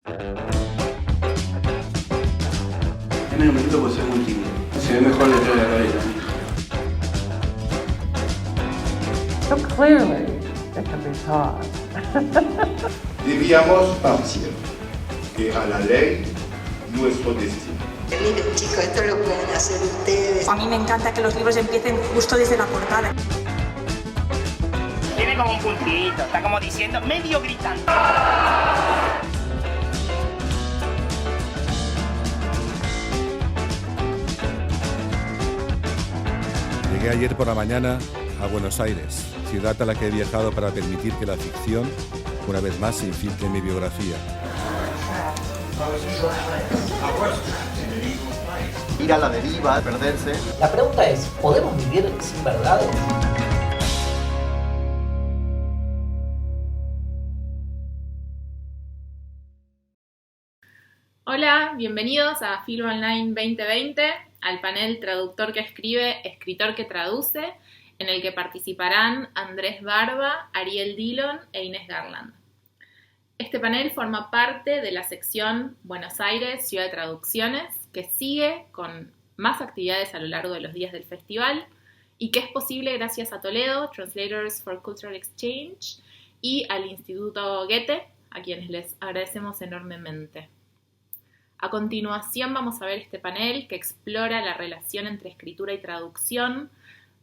En el momento pues es muy tímido. Se ve mejor detrás de la cabeza. So clearly, it can be taught. Debíamos partir y a la ley nuestro destino. Miren chicos, esto lo pueden hacer ustedes. A mí me encanta que los libros empiecen justo desde la portada. Tiene como un puntito, está como diciendo, medio gritando. Llegué ayer por la mañana a Buenos Aires, ciudad a la que he viajado para permitir que la ficción, una vez más, se infiltre en mi biografía. Ir a la deriva, perderse. La pregunta es, ¿podemos vivir sin verdades? Hola, bienvenidos a Film Online 2020, al panel Traductor que escribe, Escritor que traduce, en el que participarán Andrés Barba, Ariel Dillon e Inés Garland. Este panel forma parte de la sección Buenos Aires, Ciudad de Traducciones, que sigue con más actividades a lo largo de los días del festival y que es posible gracias a Toledo, Translators for Cultural Exchange, y al Instituto Goethe, a quienes les agradecemos enormemente. A continuación vamos a ver este panel que explora la relación entre escritura y traducción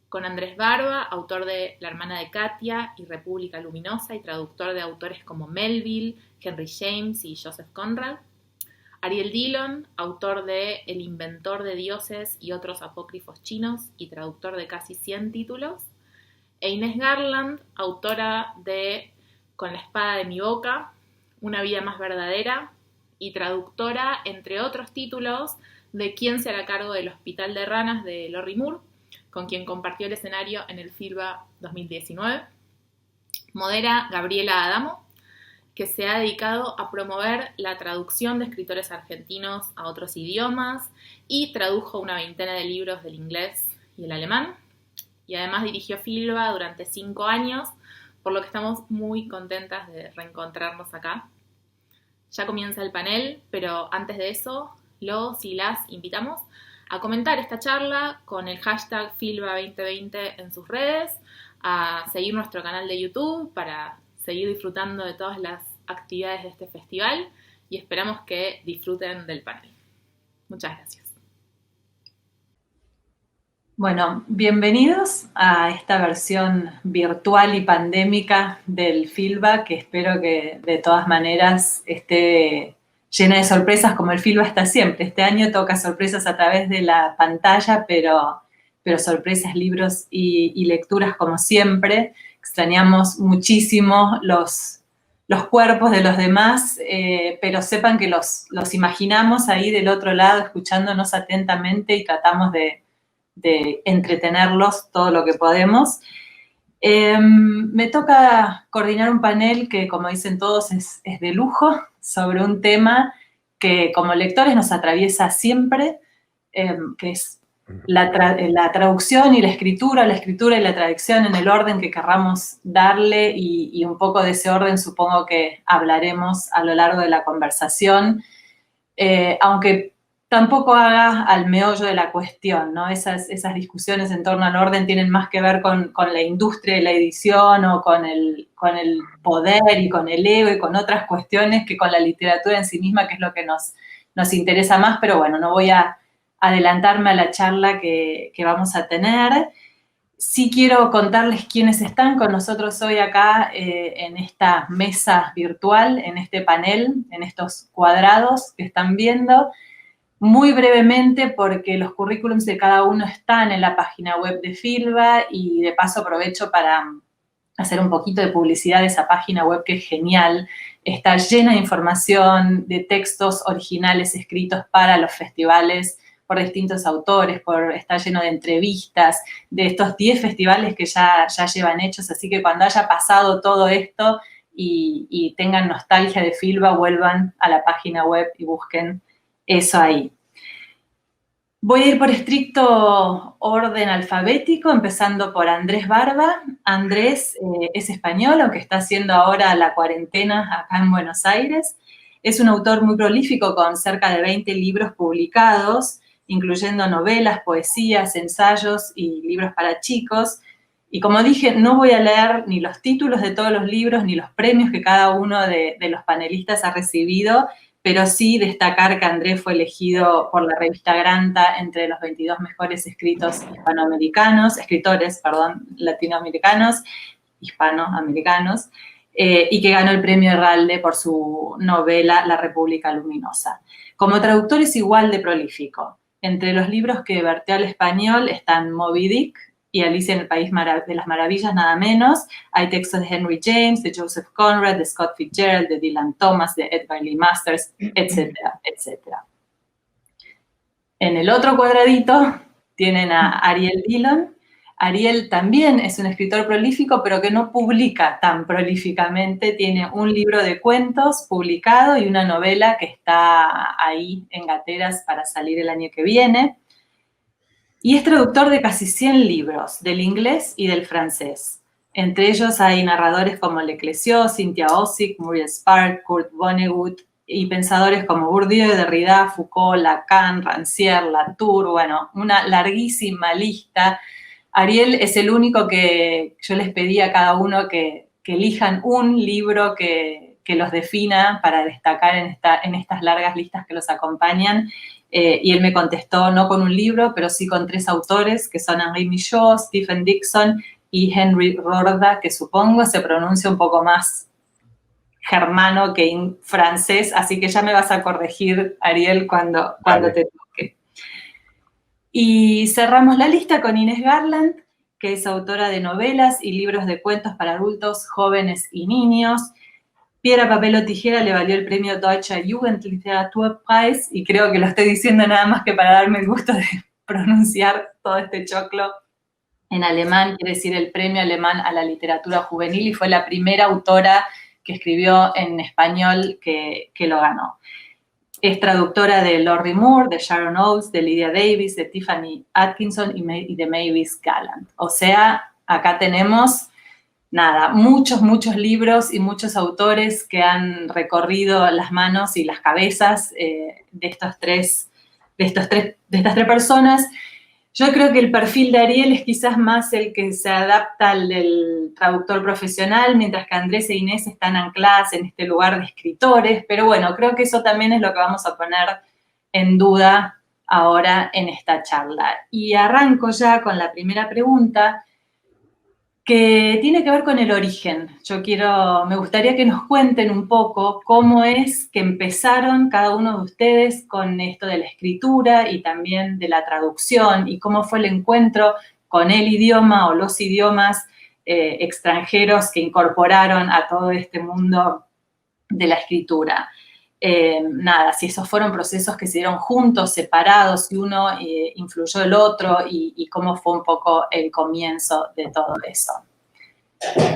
con Andrés Barba, autor de La hermana de Katia y República Luminosa y traductor de autores como Melville, Henry James y Joseph Conrad. Ariel Dillon, autor de El inventor de dioses y otros apócrifos chinos y traductor de casi 100 títulos. E Inés Garland, autora de Con la espada de mi boca, Una vida más verdadera y traductora, entre otros títulos, de ¿Quién se hará cargo del hospital de ranas? De Lorrie Moore, con quien compartió el escenario en el FILBA 2019. Modera Gabriela Adamo, que se ha dedicado a promover la traducción de escritores argentinos a otros idiomas y tradujo una veintena de libros del inglés y el alemán. Y además dirigió FILBA durante 5 años, por lo que estamos muy contentas de reencontrarnos acá. Ya comienza el panel, pero antes de eso, los y las invitamos a comentar esta charla con el hashtag FILBA2020 en sus redes, a seguir nuestro canal de YouTube para seguir disfrutando de todas las actividades de este festival y esperamos que disfruten del panel. Muchas gracias. Bueno, bienvenidos a esta versión virtual y pandémica del FILBA, que espero que de todas maneras esté llena de sorpresas como el FILBA está siempre. Este año toca sorpresas a través de la pantalla, pero sorpresas, libros y lecturas como siempre. Extrañamos muchísimo los cuerpos de los demás, pero sepan que los imaginamos ahí del otro lado, escuchándonos atentamente y tratamos de entretenerlos todo lo que podemos. Me toca coordinar un panel que, como dicen todos, es de lujo, sobre un tema que como lectores nos atraviesa siempre, que es la traducción y la escritura y la traducción en el orden que querramos darle, y un poco de ese orden supongo que hablaremos a lo largo de la conversación, aunque tampoco haga al meollo de la cuestión, ¿no? Esas discusiones en torno al orden tienen más que ver con la industria de la edición o con el poder y con el ego y con otras cuestiones que con la literatura en sí misma, que es lo que nos interesa más, pero bueno, no voy a adelantarme a la charla que vamos a tener. Sí quiero contarles quiénes están con nosotros hoy acá en esta mesa virtual, en este panel, en estos cuadrados que están viendo. Muy brevemente, porque los currículums de cada uno están en la página web de FILBA y de paso aprovecho para hacer un poquito de publicidad de esa página web que es genial. Está llena de información, de textos originales escritos para los festivales por distintos autores, está lleno de entrevistas de estos 10 festivales que ya llevan hechos, así que cuando haya pasado todo esto y tengan nostalgia de FILBA, vuelvan a la página web y busquen eso ahí. Voy a ir por estricto orden alfabético, empezando por Andrés Barba. Andrés es español, aunque está haciendo ahora la cuarentena acá en Buenos Aires. Es un autor muy prolífico con cerca de 20 libros publicados, incluyendo novelas, poesías, ensayos y libros para chicos. Y como dije, no voy a leer ni los títulos de todos los libros, ni los premios que cada uno de los panelistas ha recibido, pero sí destacar que Andrés fue elegido por la revista Granta entre los 22 mejores escritores latinoamericanos, hispanoamericanos, y que ganó el premio Herralde por su novela La República Luminosa. Como traductor es igual de prolífico. Entre los libros que vertió al español están Moby Dick y Alicia en el País de las Maravillas, nada menos. Hay textos de Henry James, de Joseph Conrad, de Scott Fitzgerald, de Dylan Thomas, de Edgar Lee Masters, etcétera, etcétera. En el otro cuadradito tienen a Ariel Dillon. Ariel también es un escritor prolífico, pero que no publica tan prolíficamente. Tiene un libro de cuentos publicado y una novela que está ahí en gateras para salir el año que viene. Y es traductor de casi 100 libros, del inglés y del francés. Entre ellos hay narradores como Leclésio, Cynthia Ozick, Muriel Spark, Kurt Vonnegut, y pensadores como Bourdieu, Derrida, Foucault, Lacan, Rancière, Latour, bueno, una larguísima lista. Ariel es el único que yo les pedí a cada uno que elijan un libro que los defina para destacar en estas largas listas que los acompañan. Y él me contestó no con un libro, pero sí con 3 autores, que son Henri Michaud, Stephen Dixon y Henry Rorda, que supongo se pronuncia un poco más germano que en francés, así que ya me vas a corregir, Ariel, cuando te toque. Y cerramos la lista con Inés Garland, que es autora de novelas y libros de cuentos para adultos, jóvenes y niños. Piedra, papel o tijera le valió el premio Deutscher Jugendliteraturpreis, y creo que lo estoy diciendo nada más que para darme el gusto de pronunciar todo este choclo en alemán, quiere decir el premio alemán a la literatura juvenil, y fue la primera autora que escribió en español que lo ganó. Es traductora de Lorrie Moore, de Sharon Oates, de Lydia Davis, de Tiffany Atkinson y de Mavis Gallant. O sea, acá tenemos, nada, muchos libros y muchos autores que han recorrido las manos y las cabezas de estas tres personas. Yo creo que el perfil de Ariel es quizás más el que se adapta al del traductor profesional, mientras que Andrés e Inés están ancladas en este lugar de escritores, pero bueno, creo que eso también es lo que vamos a poner en duda ahora en esta charla. Y arranco ya con la primera pregunta, que tiene que ver con el origen. Me gustaría que nos cuenten un poco cómo es que empezaron cada uno de ustedes con esto de la escritura y también de la traducción, y cómo fue el encuentro con el idioma o los idiomas extranjeros que incorporaron a todo este mundo de la escritura. Si esos fueron procesos que se dieron juntos, separados, si uno influyó el otro, y cómo fue un poco el comienzo de todo eso.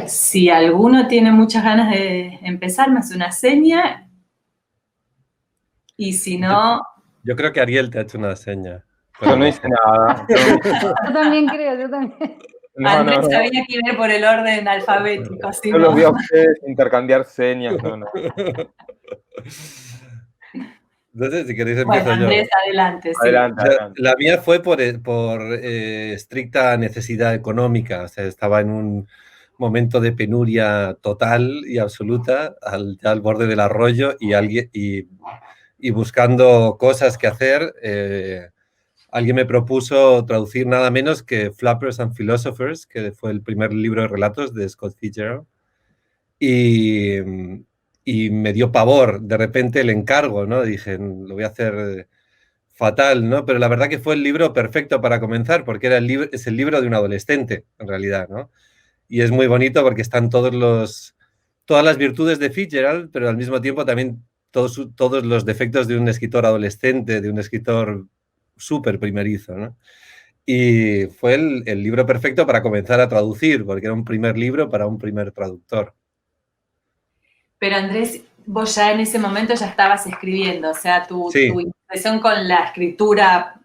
Si alguno tiene muchas ganas de empezar, me hace una seña, y si no... Yo creo que Ariel te ha hecho una seña. Yo no hice nada. Yo también creo, yo también. Andrés sabía que iba por el orden alfabético. Yo lo vi a ustedes intercambiar señas. No. Entonces, si queréis empiezo bueno, Andrés, yo. Adelante. Sí. Adelante. La mía fue por estricta necesidad económica. O sea, estaba en un momento de penuria total y absoluta, al borde del arroyo, y buscando cosas que hacer. Alguien me propuso traducir nada menos que Flappers and Philosophers, que fue el primer libro de relatos de Scott Fitzgerald. Y me dio pavor, de repente, el encargo, ¿no? Dije, lo voy a hacer fatal, ¿no? Pero la verdad que fue el libro perfecto para comenzar, porque es el libro de un adolescente, en realidad, ¿no? Y es muy bonito porque están todas las virtudes de Fitzgerald, pero al mismo tiempo también todos los defectos de un escritor adolescente, de un escritor súper primerizo, ¿no? Y fue el libro perfecto para comenzar a traducir, porque era un primer libro para un primer traductor. Pero Andrés, vos ya en ese momento ya estabas escribiendo, o sea, tu impresión con la escritura,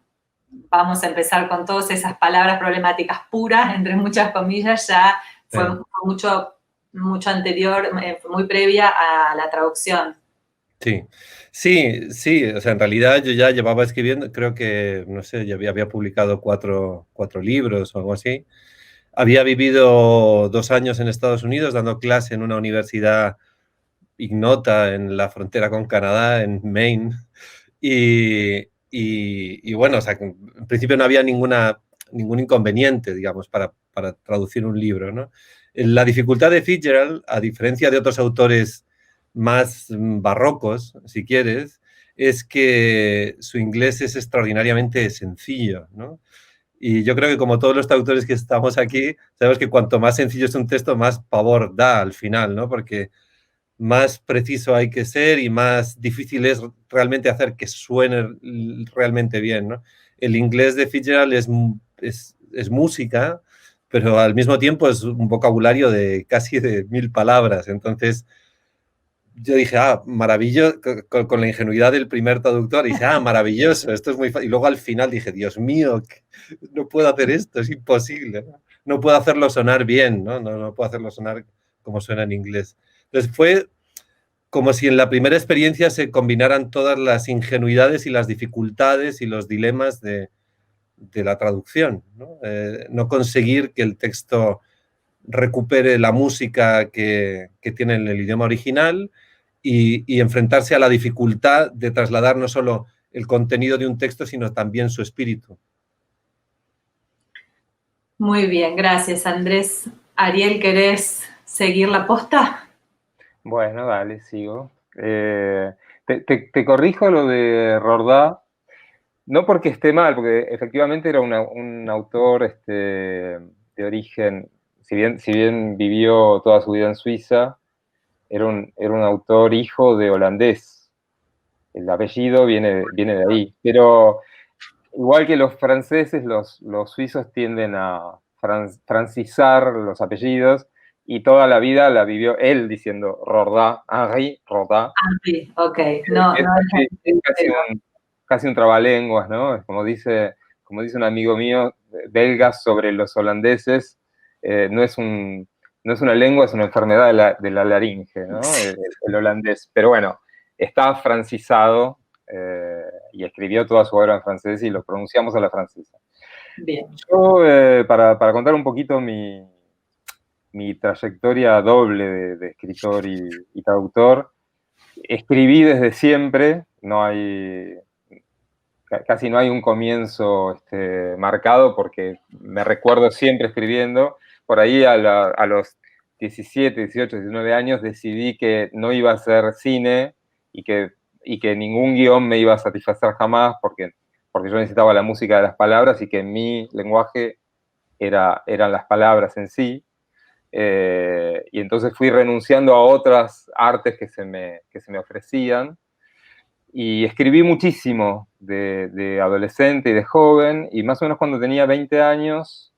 vamos a empezar con todas esas palabras problemáticas puras, entre muchas comillas, ya fue mucho anterior, muy previa a la traducción. Sí, sí, o sea, en realidad yo ya llevaba escribiendo, creo que, no sé, ya había publicado cuatro libros o algo así. Había vivido 2 años en Estados Unidos dando clase en una universidad ignota en la frontera con Canadá, en Maine. Y bueno, o sea, que en principio no había ningún inconveniente, digamos, para traducir un libro, ¿no? La dificultad de Fitzgerald, a diferencia de otros autores más barrocos, si quieres, es que su inglés es extraordinariamente sencillo, ¿no? Y yo creo que como todos los traductores que estamos aquí, sabemos que cuanto más sencillo es un texto, más pavor da al final, ¿no? Porque más preciso hay que ser y más difícil es realmente hacer que suene realmente bien, ¿no? El inglés de Fitzgerald es música, pero al mismo tiempo es un vocabulario de casi de 1000 palabras. Entonces, yo dije, maravilloso, con la ingenuidad del primer traductor, y dije, maravilloso, esto es muy fácil. Y luego al final dije, Dios mío, no puedo hacer esto, es imposible. No puedo hacerlo sonar bien, ¿no? No puedo hacerlo sonar como suena en inglés. Entonces fue como si en la primera experiencia se combinaran todas las ingenuidades y las dificultades y los dilemas de la traducción, ¿no? No conseguir que el texto recupere la música que tiene en el idioma original y enfrentarse a la dificultad de trasladar no solo el contenido de un texto, sino también su espíritu. Muy bien, gracias, Andrés. Ariel, ¿querés seguir la posta? Bueno, dale, sigo. Te corrijo lo de Rordá, no porque esté mal, porque efectivamente era un autor de origen, si bien vivió toda su vida en Suiza, era un autor hijo de holandés. El apellido viene de ahí. Pero igual que los franceses, los suizos tienden a francisar los apellidos, y toda la vida la vivió él diciendo Rordá, Henri Rordá. Henri, ok. No, es casi un trabalenguas, ¿no? Es como dice un amigo mío, belga, sobre los holandeses, no es una lengua, es una enfermedad de la laringe, ¿no? El holandés. Pero bueno, está francisado y escribió toda su obra en francés y lo pronunciamos a la francesa. Bien. Yo, para contar un poquito mi trayectoria doble de escritor y traductor, escribí desde siempre, casi no hay un comienzo marcado, porque me recuerdo siempre escribiendo. Por ahí a los 17, 18, 19 años decidí que no iba a hacer cine y que ningún guión me iba a satisfacer jamás, porque yo necesitaba la música de las palabras y que mi lenguaje eran las palabras en sí. Y entonces fui renunciando a otras artes que se me ofrecían, y escribí muchísimo de adolescente y de joven, y más o menos cuando tenía 20 años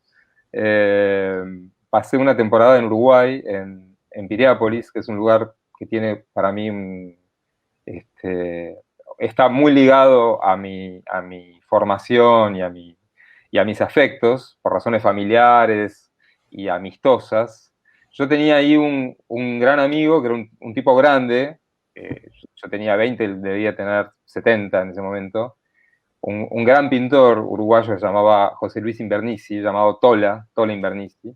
pasé una temporada en Uruguay, en Piriápolis, que es un lugar que tiene para mí está muy ligado a mi formación y a mis afectos, por razones familiares y amistosas. Yo tenía ahí un gran amigo, que era un tipo grande. Yo tenía 20, él debía tener 70 en ese momento. Un gran pintor uruguayo que se llamaba José Luis Invernici, llamado Tola Invernici,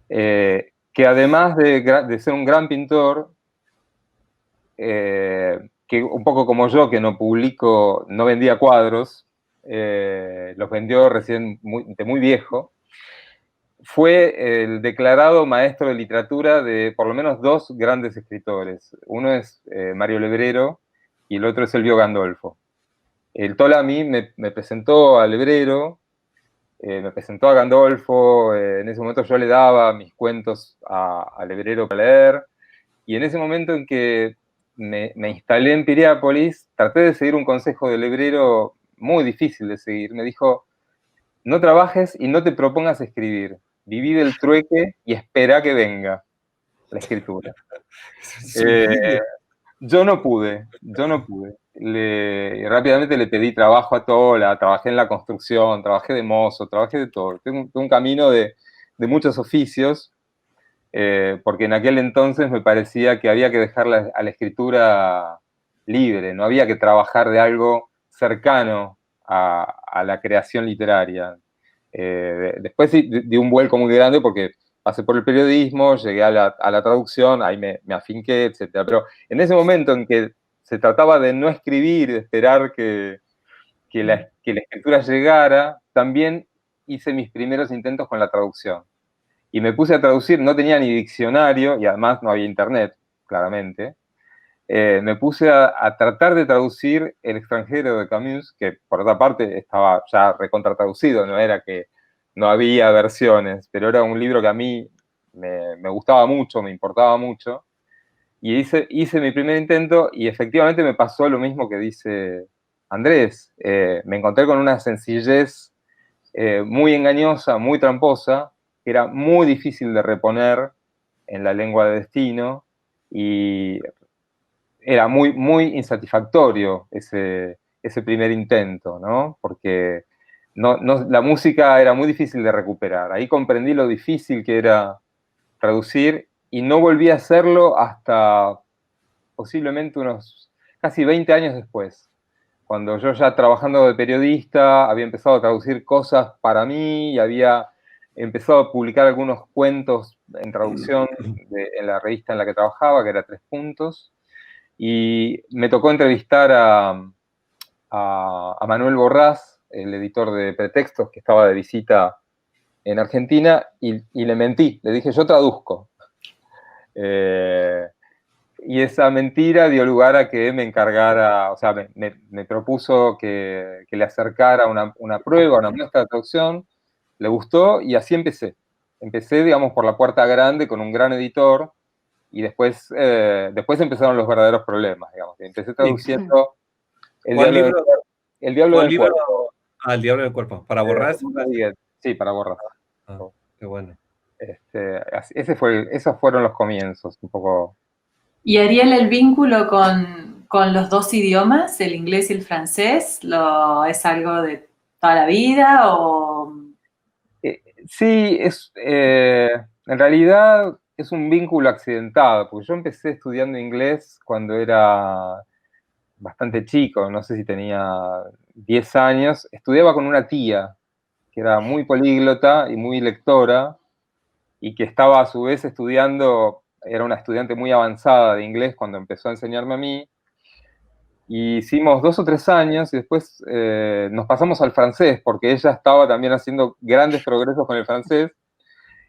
que además de ser un gran pintor, que un poco como yo, que no vendía cuadros, los vendió recién de muy viejo. Fue el declarado maestro de literatura de por lo menos 2 grandes escritores. Uno es Mario Lebrero y el otro es Elvio Gandolfo. El Tola a mí me presentó a Lebrero, me presentó a Gandolfo. En ese momento yo le daba mis cuentos a Lebrero para leer, y en ese momento en que me instalé en Piriápolis, traté de seguir un consejo de Lebrero muy difícil de seguir. Me dijo: no trabajes y no te propongas escribir. Viví del trueque y espera que venga la escritura. Yo no pude. Rápidamente le pedí trabajo a Tola, trabajé en la construcción, trabajé de mozo, trabajé de todo. Tengo un camino de muchos oficios, porque en aquel entonces me parecía que había que dejar a la escritura libre, no había que trabajar de algo cercano a la creación literaria. Después sí, di un vuelco muy grande porque pasé por el periodismo, llegué a la traducción, ahí me afinqué, etc. Pero en ese momento en que se trataba de no escribir, de esperar que la escritura llegara, también hice mis primeros intentos con la traducción. Y me puse a traducir, no tenía ni diccionario, y además no había internet, claramente. Me puse a tratar de traducir El extranjero de Camus, que por otra parte estaba ya recontratraducido, no era que no había versiones, pero era un libro que a mí me gustaba mucho, me importaba mucho. Y hice mi primer intento y efectivamente me pasó lo mismo que dice Andrés. Me encontré con una sencillez muy engañosa, muy tramposa, que era muy difícil de reponer en la lengua de destino y era muy, muy insatisfactorio ese primer intento, ¿no? Porque la música era muy difícil de recuperar. Ahí comprendí lo difícil que era traducir y no volví a hacerlo hasta posiblemente unos casi 20 años después, cuando yo ya trabajando de periodista había empezado a traducir cosas para mí y había empezado a publicar algunos cuentos en traducción en la revista en la que trabajaba, que era 3 Puntos, y me tocó entrevistar a Manuel Borrás, el editor de Pretextos, que estaba de visita en Argentina, y le mentí, le dije, yo traduzco. Y esa mentira dio lugar a que me encargara, o sea, me propuso que le acercara una prueba, una muestra de traducción, le gustó y así empecé. Empecé, digamos, por la puerta grande con un gran editor y después empezaron los verdaderos problemas, digamos. Empecé traduciendo El Diablo del Cuerpo. Ah, El Diablo del Cuerpo. ¿Para Borrás? Sí, para Borrás. Ah, qué bueno. Esos fueron los comienzos, un poco. Y Ariel, ¿el vínculo con los dos idiomas, el inglés y el francés, es algo de toda la vida o...? Sí, en realidad es un vínculo accidentado, porque yo empecé estudiando inglés cuando era bastante chico, no sé si tenía 10 años, estudiaba con una tía que era muy políglota y muy lectora, y que estaba a su vez estudiando, era una estudiante muy avanzada de inglés cuando empezó a enseñarme a mí, y hicimos 2 o 3 años y después nos pasamos al francés, porque ella estaba también haciendo grandes progresos con el francés,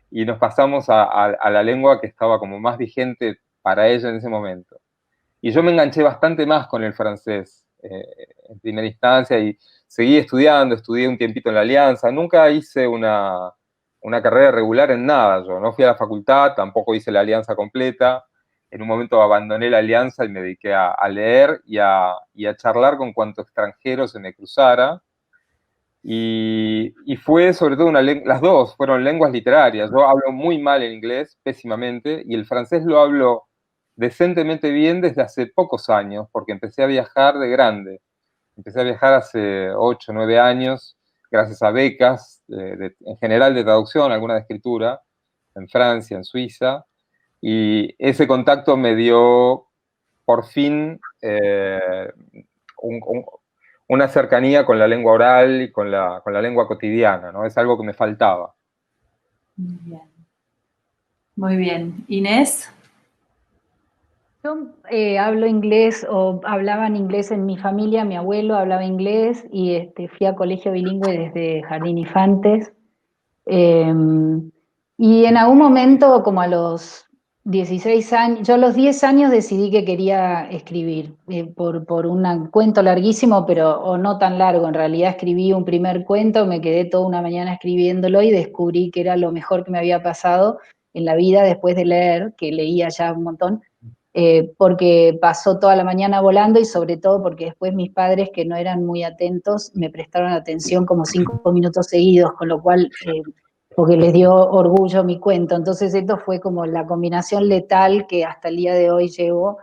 y nos pasamos a la lengua que estaba como más vigente para ella en ese momento. Y yo me enganché bastante más con el francés en primera instancia y seguí estudiando, estudié un tiempito en la Alianza, nunca hice una carrera regular en nada, yo no fui a la facultad, tampoco hice la Alianza completa, en un momento abandoné la Alianza y me dediqué a leer y a charlar con cuanto extranjero se me cruzara, y fue sobre todo las dos fueron lenguas literarias. Yo hablo muy mal el inglés, pésimamente, y el francés lo hablo decentemente bien desde hace pocos años, porque empecé a viajar de grande. Empecé a viajar hace 8 o 9 años, gracias a becas, en general de traducción, alguna de escritura, en Francia, en Suiza, y ese contacto me dio, por fin, una cercanía con la lengua oral y con la lengua cotidiana, ¿no? Es algo que me faltaba. Muy bien. Muy bien. Inés. Yo hablo inglés o hablaban inglés en mi familia, mi abuelo hablaba inglés y fui a colegio bilingüe desde Jardín Infantes. Y en algún momento, como a los 16 años, yo a los 10 años decidí que quería escribir por un cuento larguísimo, pero o no tan largo. En realidad escribí un primer cuento, me quedé toda una mañana escribiéndolo y descubrí que era lo mejor que me había pasado en la vida después de leer, que leía ya un montón. Porque pasó toda la mañana volando y sobre todo porque después mis padres, que no eran muy atentos, me prestaron atención como 5 minutos seguidos, con lo cual, porque les dio orgullo mi cuento. Entonces esto fue como la combinación letal que hasta el día de hoy llevo.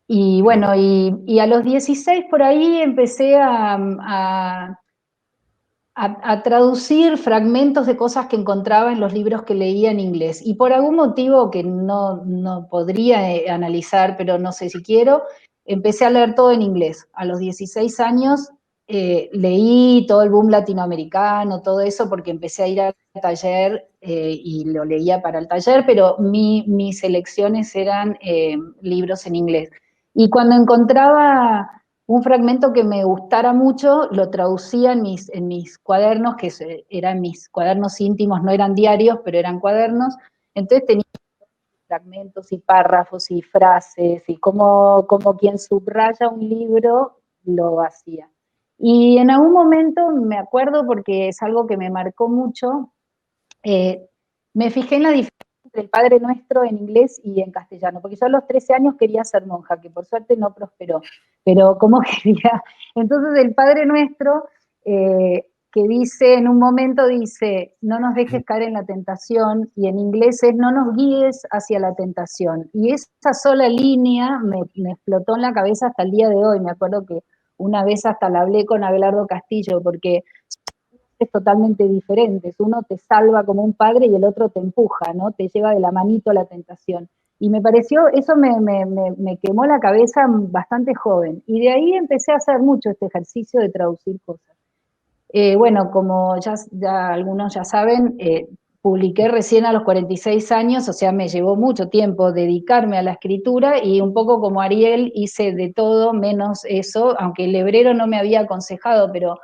Y bueno, y a los 16 por ahí empecé a a traducir fragmentos de cosas que encontraba en los libros que leía en inglés. Y por algún motivo que no podría analizar, pero no sé si quiero, empecé a leer todo en inglés. A los 16 años leí todo el boom latinoamericano, todo eso, porque empecé a ir al taller y lo leía para el taller, pero mis elecciones eran libros en inglés. Y cuando encontraba un fragmento que me gustara mucho, lo traducía en mis cuadernos, que eran mis cuadernos íntimos, no eran diarios, pero eran cuadernos. Entonces tenía fragmentos y párrafos y frases, y como quien subraya un libro, lo hacía. Y en algún momento, me acuerdo porque es algo que me marcó mucho, me fijé en la diferencia entre el Padre Nuestro en inglés y en castellano, porque yo a los 13 años quería ser monja, que por suerte no prosperó, pero como quería. Entonces el Padre Nuestro, que dice, en un momento dice, no nos dejes caer en la tentación, y en inglés es, no nos guíes hacia la tentación. Y esa sola línea me explotó en la cabeza hasta el día de hoy. Me acuerdo que una vez hasta la hablé con Abelardo Castillo, porque es totalmente diferentes. Uno te salva como un padre y el otro te empuja, ¿no? Te lleva de la manito a la tentación. Y me pareció, eso me quemó la cabeza bastante joven. Y de ahí empecé a hacer mucho este ejercicio de traducir cosas. Bueno, como ya algunos ya saben, publiqué recién a los 46 años, o sea, me llevó mucho tiempo dedicarme a la escritura, y un poco como Ariel hice de todo menos eso, aunque el hebrero no me había aconsejado, pero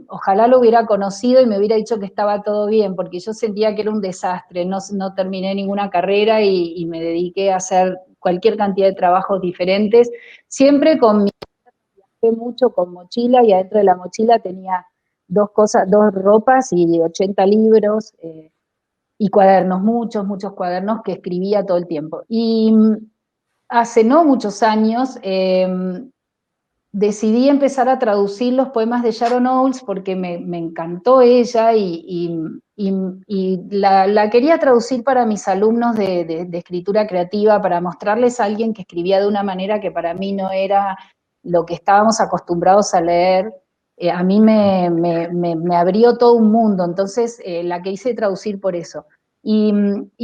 ojalá lo hubiera conocido y me hubiera dicho que estaba todo bien, porque yo sentía que era un desastre, no terminé ninguna carrera y me dediqué a hacer cualquier cantidad de trabajos diferentes, siempre con mucho con mochila, y adentro de la mochila tenía dos ropas y 80 libros y cuadernos, muchos cuadernos que escribía todo el tiempo. Y hace no muchos años decidí empezar a traducir los poemas de Sharon Olds porque me encantó ella, y la quería traducir para mis alumnos de escritura creativa, para mostrarles a alguien que escribía de una manera que para mí no era lo que estábamos acostumbrados a leer. A mí me abrió todo un mundo, entonces la quise traducir por eso. Y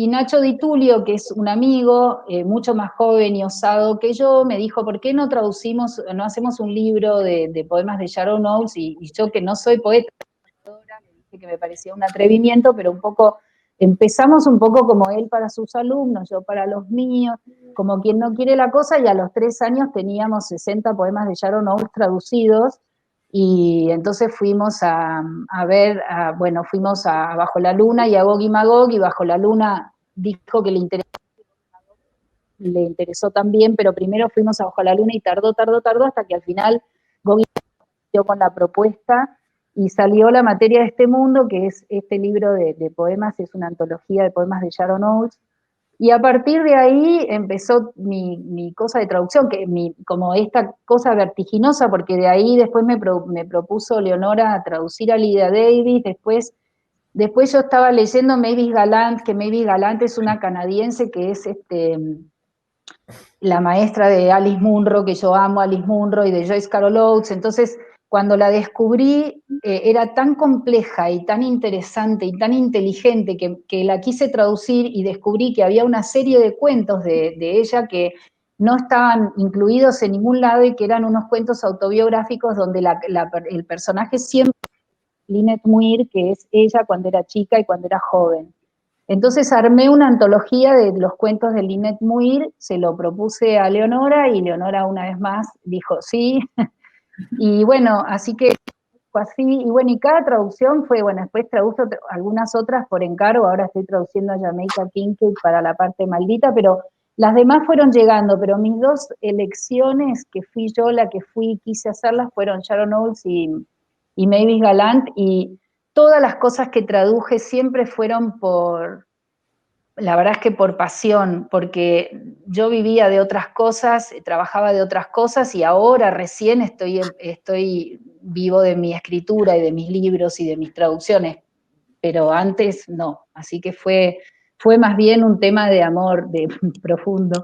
Nacho Di Tulio, que es un amigo mucho más joven y osado que yo, me dijo, ¿por qué no hacemos un libro de poemas de Sharon Olds? Y yo, que no soy poeta, le dije que me parecía un atrevimiento, pero empezamos un poco como él para sus alumnos, yo para los míos, como quien no quiere la cosa, y a los 3 años teníamos 60 poemas de Sharon Olds traducidos. Y entonces fuimos fuimos a Bajo la Luna y a Gog y Magog, y Bajo la Luna dijo que le interesó también, pero primero fuimos a Bajo la Luna y tardó, hasta que al final Gog y Magog dio con la propuesta y salió La materia de este mundo, que es este libro de poemas, es una antología de poemas de Sharon Olds. Y a partir de ahí empezó mi cosa de traducción, como esta cosa vertiginosa, porque de ahí después me propuso Leonora traducir a Lydia Davis, después yo estaba leyendo Mavis Gallant, que Mavis Gallant es una canadiense que es la maestra de Alice Munro, que yo amo Alice Munro, y de Joyce Carol Oates. Entonces, cuando la descubrí, era tan compleja y tan interesante y tan inteligente que la quise traducir, y descubrí que había una serie de cuentos de ella que no estaban incluidos en ningún lado, y que eran unos cuentos autobiográficos donde el personaje siempre es Lynette Muir, que es ella cuando era chica y cuando era joven. Entonces armé una antología de los cuentos de Lynette Muir, se lo propuse a Leonora, y Leonora una vez más dijo sí. Y bueno, así que fue así, y bueno, y cada traducción fue, bueno, después traduzco algunas otras por encargo, ahora estoy traduciendo a Jamaica Kincaid para la parte maldita, pero las demás fueron llegando, pero mis 2 elecciones, que fui yo la que quise hacerlas, fueron Sharon Olds y Mavis Gallant, y todas las cosas que traduje siempre fueron la verdad es que por pasión, porque yo vivía de otras cosas, trabajaba de otras cosas, y ahora recién estoy vivo de mi escritura y de mis libros y de mis traducciones, pero antes no, así que fue más bien un tema de amor profundo.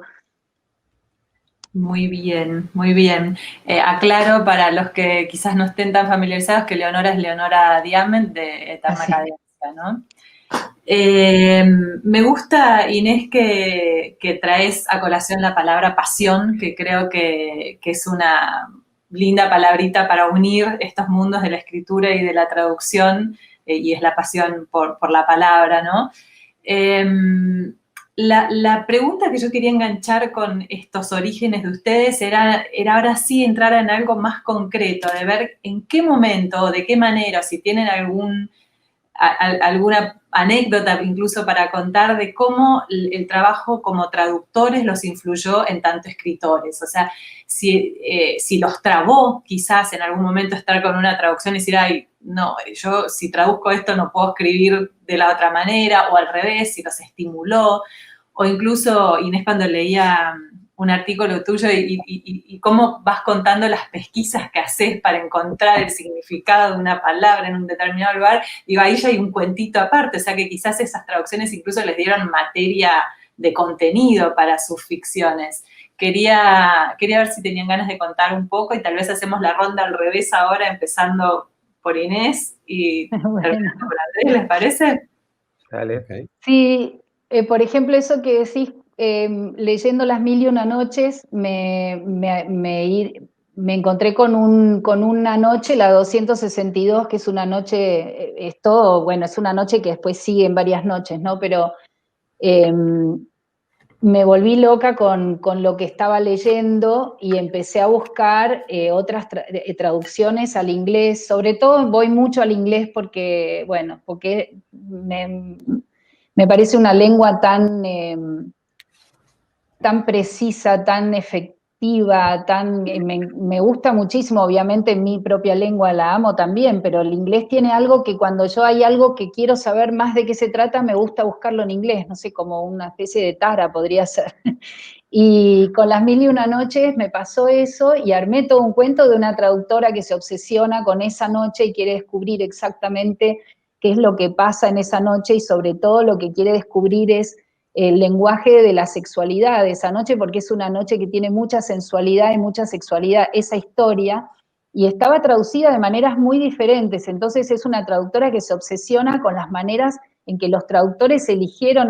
Muy bien, muy bien. Aclaro para los que quizás no estén tan familiarizados que Leonora es Leonora Diamant de Eterna Cadencia, ¿no? Me gusta, Inés, que traes a colación la palabra pasión, que creo que es una linda palabrita para unir estos mundos de la escritura y de la traducción, y es la pasión por la palabra, ¿no? La pregunta que yo quería enganchar con estos orígenes de ustedes era ahora sí entrar en algo más concreto, de ver en qué momento, de qué manera, si tienen alguna anécdota incluso para contar de cómo el trabajo como traductores los influyó en tanto escritores. O sea, si los trabó quizás en algún momento estar con una traducción y decir, ay, no, yo si traduzco esto no puedo escribir de la otra manera, o al revés, si los estimuló, o incluso, Inés, cuando leía un artículo tuyo y cómo vas contando las pesquisas que haces para encontrar el significado de una palabra en un determinado lugar, digo, ahí ya hay un cuentito aparte, o sea que quizás esas traducciones incluso les dieron materia de contenido para sus ficciones. Quería ver si tenían ganas de contar un poco y tal vez hacemos la ronda al revés ahora, empezando por Inés y terminando por Andrés, ¿les parece? Dale. Okay. Sí, por ejemplo, eso que decís, leyendo Las Mil y Una Noches, me encontré con una noche, la 262, que es una noche, es una noche que después sigue en varias noches, ¿no? Pero me volví loca con lo que estaba leyendo y empecé a buscar otras traducciones al inglés. Sobre todo voy mucho al inglés porque me parece una lengua tan precisa, tan efectiva, me gusta muchísimo, obviamente mi propia lengua la amo también, pero el inglés tiene algo que cuando yo hay algo que quiero saber más de qué se trata, me gusta buscarlo en inglés, no sé, como una especie de tara podría ser. Y con Las Mil y Una Noches me pasó eso y armé todo un cuento de una traductora que se obsesiona con esa noche y quiere descubrir exactamente qué es lo que pasa en esa noche y sobre todo lo que quiere descubrir es el lenguaje de la sexualidad de esa noche, porque es una noche que tiene mucha sensualidad y mucha sexualidad, esa historia, y estaba traducida de maneras muy diferentes, entonces es una traductora que se obsesiona con las maneras en que los traductores eligieron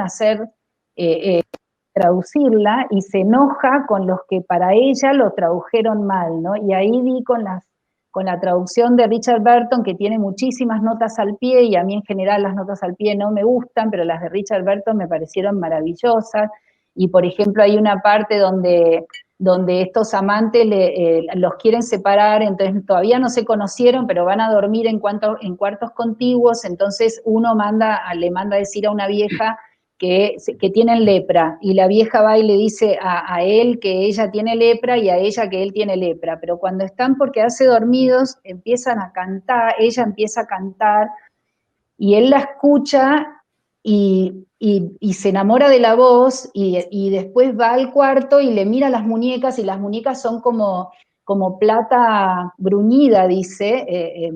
traducirla y se enoja con los que para ella lo tradujeron mal, ¿no? Y ahí vi con la traducción de Richard Burton, que tiene muchísimas notas al pie, y a mí en general las notas al pie no me gustan, pero las de Richard Burton me parecieron maravillosas, y por ejemplo hay una parte donde estos amantes los quieren separar, entonces todavía no se conocieron, pero van a dormir en cuartos contiguos, entonces uno le manda a decir a una vieja que tienen lepra, y la vieja va y le dice a él que ella tiene lepra y a ella que él tiene lepra, pero cuando están por quedarse dormidos empiezan a cantar, ella empieza a cantar y él la escucha y se enamora de la voz y después va al cuarto y le mira las muñecas y las muñecas son como plata bruñida, dice,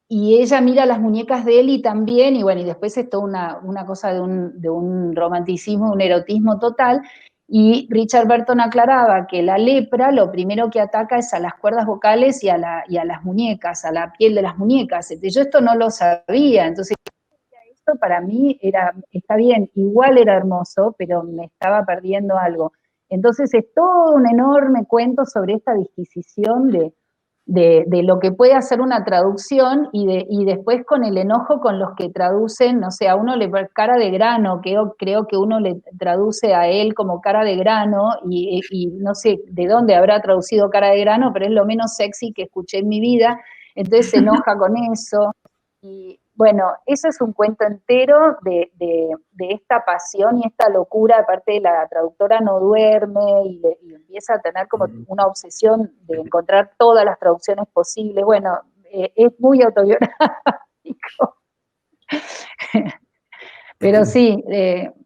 y ella mira las muñecas de él y también, y bueno, y después es toda una cosa de un romanticismo, un erotismo total, y Richard Burton aclaraba que la lepra lo primero que ataca es a las cuerdas vocales y a las muñecas, a la piel de las muñecas. Yo esto no lo sabía, entonces esto para mí está bien, igual era hermoso, pero me estaba perdiendo algo. Entonces es todo un enorme cuento sobre esta disquisición de lo que puede hacer una traducción y después con el enojo con los que traducen, no sé, a uno le pone cara de grano, creo que uno le traduce a él como cara de grano y no sé de dónde habrá traducido cara de grano, pero es lo menos sexy que escuché en mi vida, entonces se enoja con eso. Y bueno, eso es un cuento entero de esta pasión y esta locura, aparte de la traductora no duerme y empieza a tener como una obsesión de encontrar todas las traducciones posibles. Bueno, es muy autobiográfico. Pero sí,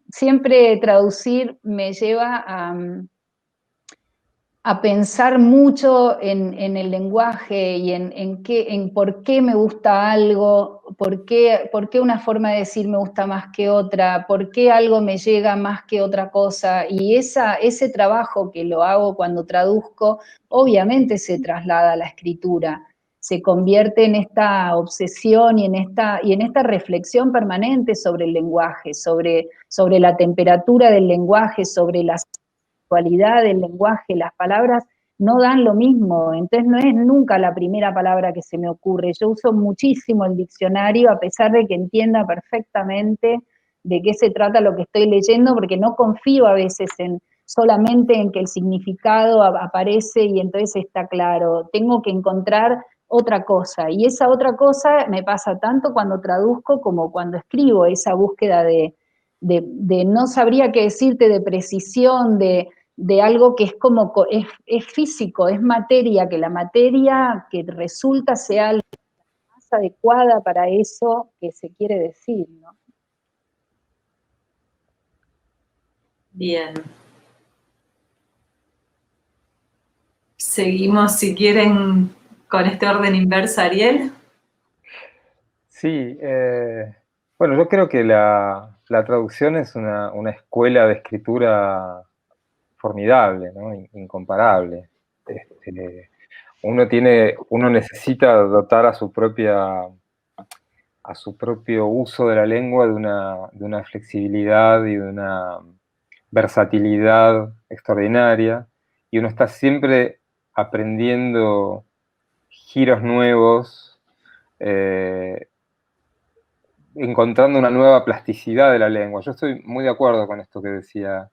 siempre traducir me lleva a pensar mucho en el lenguaje y en por qué me gusta algo, por qué una forma de decir me gusta más que otra, por qué algo me llega más que otra cosa, y ese trabajo que lo hago cuando traduzco, obviamente se traslada a la escritura, se convierte en esta obsesión y en esta reflexión permanente sobre el lenguaje, sobre la temperatura del lenguaje, sobre la cualidad del lenguaje, las palabras no dan lo mismo, entonces no es nunca la primera palabra que se me ocurre. Yo uso muchísimo el diccionario, a pesar de que entienda perfectamente de qué se trata lo que estoy leyendo, porque no confío a veces solamente en que el significado aparece y entonces está claro. Tengo que encontrar otra cosa, y esa otra cosa me pasa tanto cuando traduzco como cuando escribo, esa búsqueda de no sabría qué decirte, de precisión, de algo que es como, es físico, es materia, que la materia que resulta sea la más adecuada para eso que se quiere decir, ¿no? Bien. Seguimos, si quieren, con este orden inverso, Ariel. Sí, bueno, yo creo que la traducción es una escuela de escritura formidable, ¿no? Incomparable. Uno necesita dotar a su propio uso de la lengua de una flexibilidad y de una versatilidad extraordinaria, y uno está siempre aprendiendo giros nuevos, encontrando una nueva plasticidad de la lengua. Yo estoy muy de acuerdo con esto que decía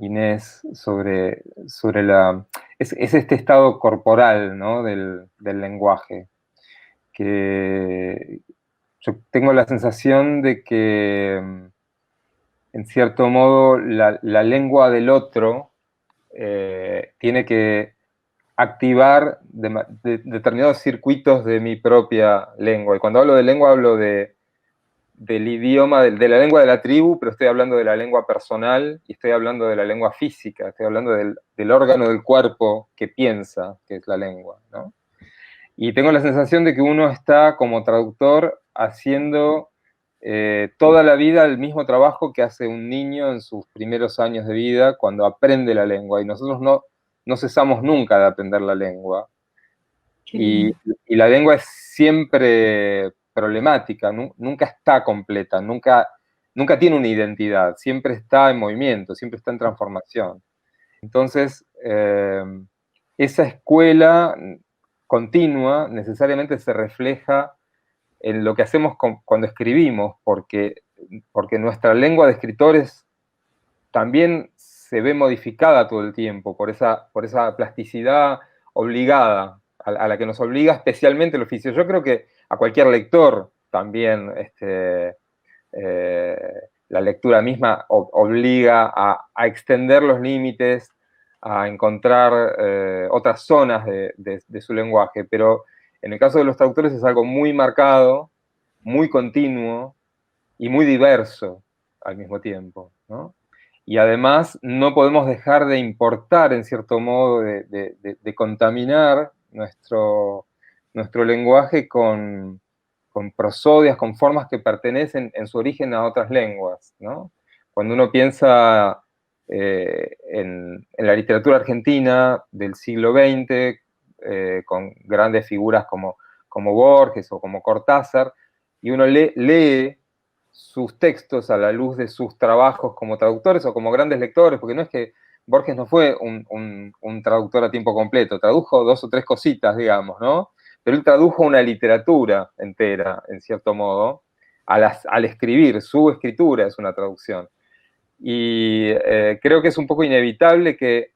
Inés sobre es este estado corporal, ¿no? del lenguaje, que yo tengo la sensación de que, en cierto modo, la lengua del otro tiene que activar determinados circuitos de mi propia lengua. Y cuando hablo de lengua, hablo del idioma, de la lengua de la tribu, pero estoy hablando de la lengua personal y estoy hablando de la lengua física, estoy hablando del órgano del cuerpo que piensa, que es la lengua, ¿no? Y tengo la sensación de que uno está, como traductor, haciendo toda la vida el mismo trabajo que hace un niño en sus primeros años de vida cuando aprende la lengua, y nosotros no cesamos nunca de aprender la lengua. Y la lengua es siempre problemática, nunca está completa, nunca tiene una identidad, siempre está en movimiento, siempre está en transformación. Entonces, esa escuela continua necesariamente se refleja en lo que hacemos cuando escribimos, porque nuestra lengua de escritores también se ve modificada todo el tiempo por esa plasticidad obligada, a la que nos obliga especialmente el oficio. Yo creo que a cualquier lector también la lectura misma obliga a extender los límites, a encontrar otras zonas de su lenguaje, pero en el caso de los traductores es algo muy marcado, muy continuo y muy diverso al mismo tiempo, ¿no? Y además no podemos dejar de importar, en cierto modo, de contaminar nuestro lenguaje con prosodias, con formas que pertenecen en su origen a otras lenguas, ¿no? Cuando uno piensa en la literatura argentina del siglo XX, con grandes figuras como Borges o como Cortázar, y uno lee sus textos a la luz de sus trabajos como traductores o como grandes lectores, porque no es que Borges no fue un traductor a tiempo completo, tradujo 2 o 3 cositas, digamos, ¿no? Pero él tradujo una literatura entera, en cierto modo, al escribir. Su escritura es una traducción. Y creo que es un poco inevitable que,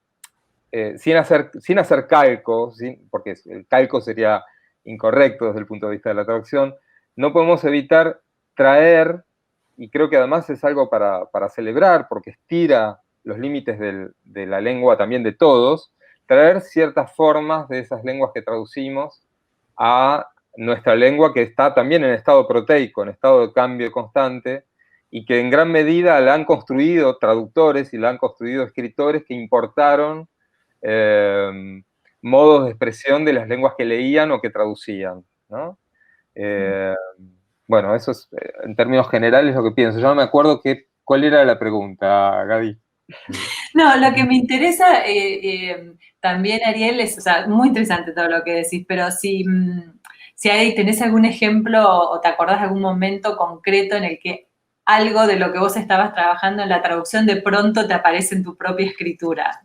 sin hacer calco, porque el calco sería incorrecto desde el punto de vista de la traducción, no podemos evitar traer, y creo que además es algo para celebrar, porque estira los límites de la lengua también de todos, traer ciertas formas de esas lenguas que traducimos a nuestra lengua, que está también en estado proteico, en estado de cambio constante, y que en gran medida la han construido traductores y la han construido escritores que importaron modos de expresión de las lenguas que leían o que traducían, ¿no? Bueno, eso es, en términos generales, lo que pienso. Yo no me acuerdo cuál era la pregunta, Gaby. No, lo que me interesa también, Ariel, es, o sea, muy interesante todo lo que decís, pero si tenés algún ejemplo o te acordás de algún momento concreto en el que algo de lo que vos estabas trabajando en la traducción de pronto te aparece en tu propia escritura,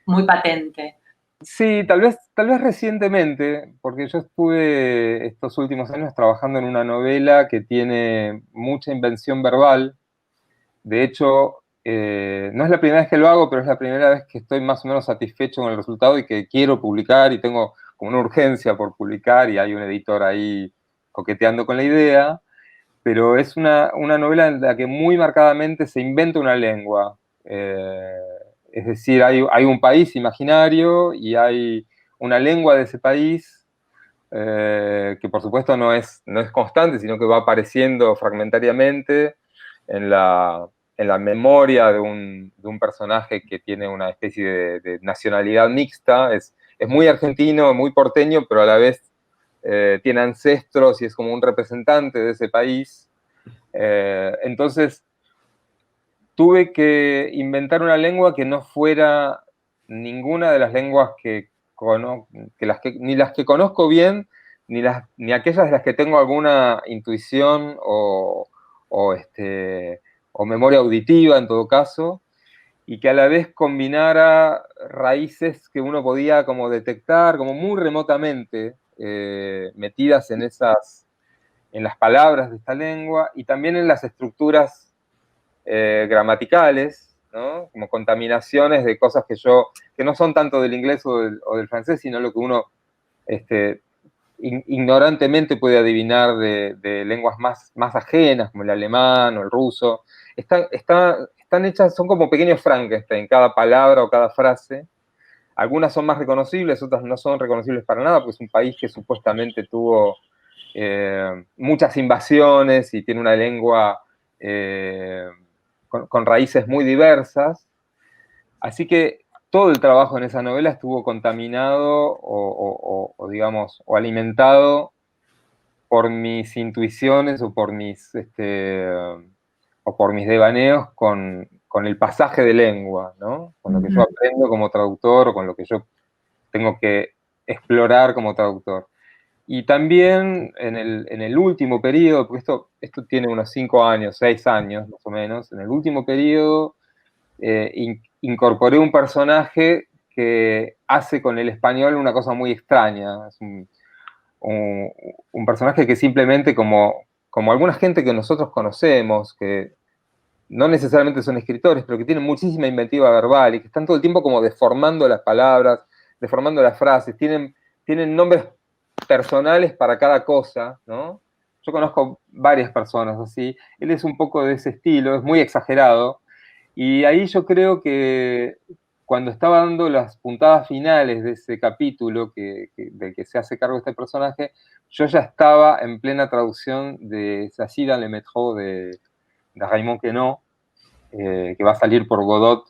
muy patente. Sí, tal vez recientemente, porque yo estuve estos últimos años trabajando en una novela que tiene mucha invención verbal. De hecho, no es la primera vez que lo hago, pero es la primera vez que estoy más o menos satisfecho con el resultado y que quiero publicar y tengo como una urgencia por publicar y hay un editor ahí coqueteando con la idea, pero es una novela en la que muy marcadamente se inventa una lengua. Es decir, hay un país imaginario y hay una lengua de ese país que por supuesto no es constante, sino que va apareciendo fragmentariamente en la memoria de un personaje que tiene una especie de nacionalidad mixta. Es muy argentino, muy porteño, pero a la vez tiene ancestros y es como un representante de ese país. Entonces, tuve que inventar una lengua que no fuera ninguna de las lenguas ni las que conozco bien, ni aquellas de las que tengo alguna intuición o memoria auditiva en todo caso, y que a la vez combinara raíces que uno podía como detectar como muy remotamente metidas en las palabras de esta lengua y también en las estructuras gramaticales, ¿no? Como contaminaciones de cosas que no son tanto del inglés o del francés, sino lo que uno ignorantemente puede adivinar de lenguas más ajenas, como el alemán o el ruso. Están hechas, son como pequeños Frankenstein, cada palabra o cada frase. Algunas son más reconocibles, otras no son reconocibles para nada, porque es un país que supuestamente tuvo muchas invasiones y tiene una lengua con raíces muy diversas. Así que todo el trabajo en esa novela estuvo contaminado o alimentado por mis intuiciones o por mis devaneos con el pasaje de lengua, ¿no? Con lo que yo aprendo como traductor o con lo que yo tengo que explorar como traductor. Y también en el último periodo, porque esto tiene unos 5 años, 6 años más o menos, en el último periodo incorporé un personaje que hace con el español una cosa muy extraña. Es un personaje que simplemente como alguna gente que nosotros conocemos, que no necesariamente son escritores, pero que tienen muchísima inventiva verbal y que están todo el tiempo como deformando las palabras, deformando las frases, tienen nombres personales para cada cosa, ¿no? Yo conozco varias personas así. Él es un poco de ese estilo, es muy exagerado. Y ahí yo creo que cuando estaba dando las puntadas finales de ese capítulo del que se hace cargo este personaje, yo ya estaba en plena traducción de S'agit dans le métro de Raymond Queneau, que va a salir por Godot,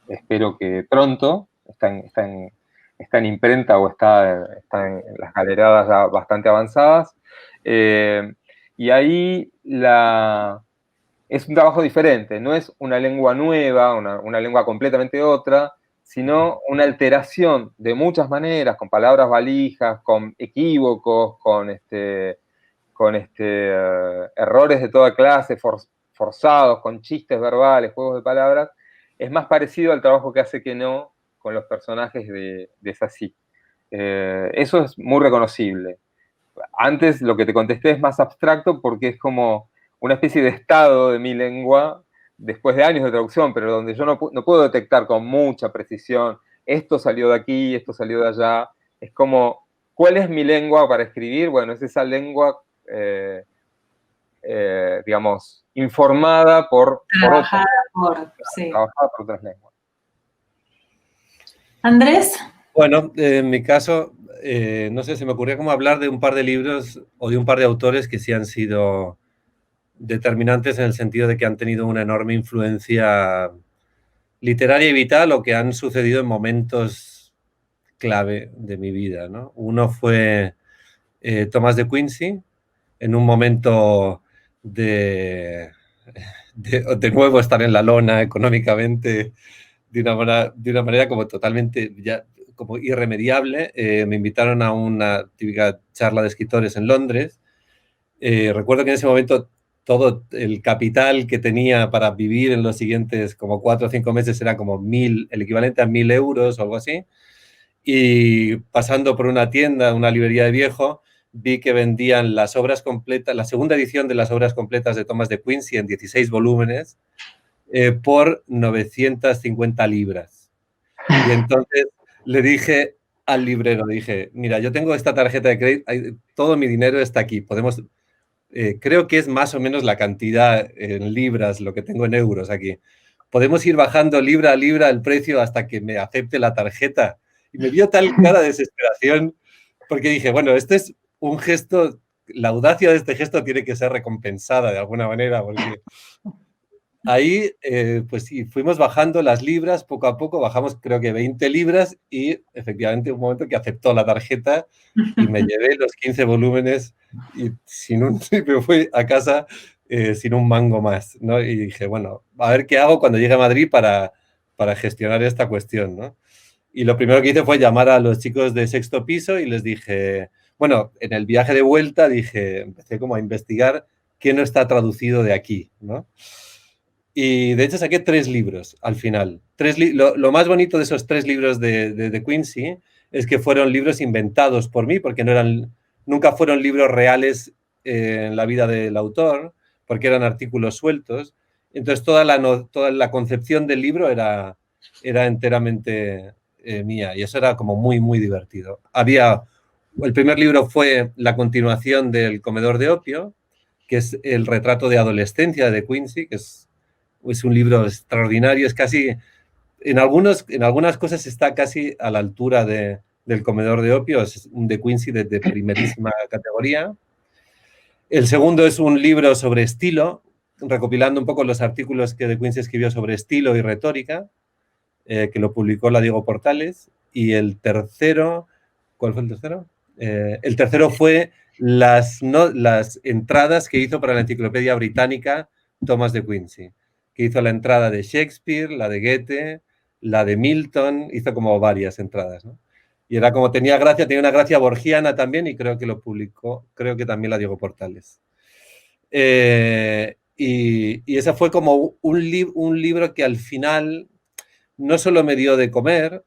espero que pronto. Está en imprenta o está en las galeradas ya bastante avanzadas. Y ahí es un trabajo diferente, no es una lengua nueva, una lengua completamente otra, sino una alteración de muchas maneras, con palabras valijas, con equívocos, con errores de toda clase, forzados, con chistes verbales, juegos de palabras. Es más parecido al trabajo que hace Queneau con los personajes de Sassy. Eso es muy reconocible. Antes lo que te contesté es más abstracto porque es como una especie de estado de mi lengua después de años de traducción, pero donde yo no puedo detectar con mucha precisión esto salió de aquí, esto salió de allá. Es como, ¿cuál es mi lengua para escribir? Bueno, es esa lengua, digamos, informada por otras lenguas. Andrés. Bueno, en mi caso, no sé, se me ocurría como hablar de un par de libros o de un par de autores que sí han sido determinantes en el sentido de que han tenido una enorme influencia literaria y vital o que han sucedido en momentos clave de mi vida, ¿no? Uno fue Thomas de Quincey, en un momento de nuevo estar en la lona económicamente de una manera como totalmente ya como irremediable. Me invitaron a una típica charla de escritores en Londres. Recuerdo que en ese momento todo el capital que tenía para vivir en los siguientes como 4 o 5 meses era como el equivalente a 1.000 euros o algo así. Y pasando por una tienda, una librería de viejo, vi que vendían las obras completas, la segunda edición de las obras completas de Thomas de Quincey en 16 volúmenes por 950 libras. Y entonces le dije al librero, dije, mira, yo tengo esta tarjeta de crédito, todo mi dinero está aquí, podemos... creo que es más o menos la cantidad en libras, lo que tengo en euros aquí. Podemos ir bajando libra a libra el precio hasta que me acepte la tarjeta. Y me dio tal cara de desesperación porque dije, bueno, este es un gesto, la audacia de este gesto tiene que ser recompensada de alguna manera, porque ahí, pues sí, fuimos bajando las libras poco a poco, bajamos creo que 20 libras y efectivamente un momento que aceptó la tarjeta y me llevé los 15 volúmenes y me fui a casa sin un mango más, ¿no? Y dije, bueno, a ver qué hago cuando llegue a Madrid para gestionar esta cuestión, ¿no? Y lo primero que hice fue llamar a los chicos de Sexto Piso y les dije, bueno, en el viaje de vuelta empecé como a investigar qué no está traducido de aquí, ¿no? Y de hecho saqué 3 libros al final. Lo más bonito de esos 3 libros de Quincey es que fueron libros inventados por mí, porque nunca fueron libros reales en la vida del autor, porque eran artículos sueltos. Entonces toda la concepción del libro era enteramente mía, y eso era como muy, muy divertido. El primer libro fue la continuación del Comedor de Opio, que es el retrato de adolescencia de Quincey, que es un libro extraordinario, es casi, en algunas cosas está casi a la altura del Comedor de Opio, es un de Quincey de primerísima categoría. El segundo es un libro sobre estilo, recopilando un poco los artículos que de Quincey escribió sobre estilo y retórica, que lo publicó la Diego Portales. Y el tercero, ¿cuál fue el tercero? El tercero fue las entradas que hizo para la Enciclopedia Británica Thomas de Quincey, que hizo la entrada de Shakespeare, la de Goethe, la de Milton, hizo como varias entradas, ¿no? Y era como tenía una gracia borgiana también, y creo que lo publicó, creo que también la Diego Portales. Y ese fue como un libro que al final no solo me dio de comer,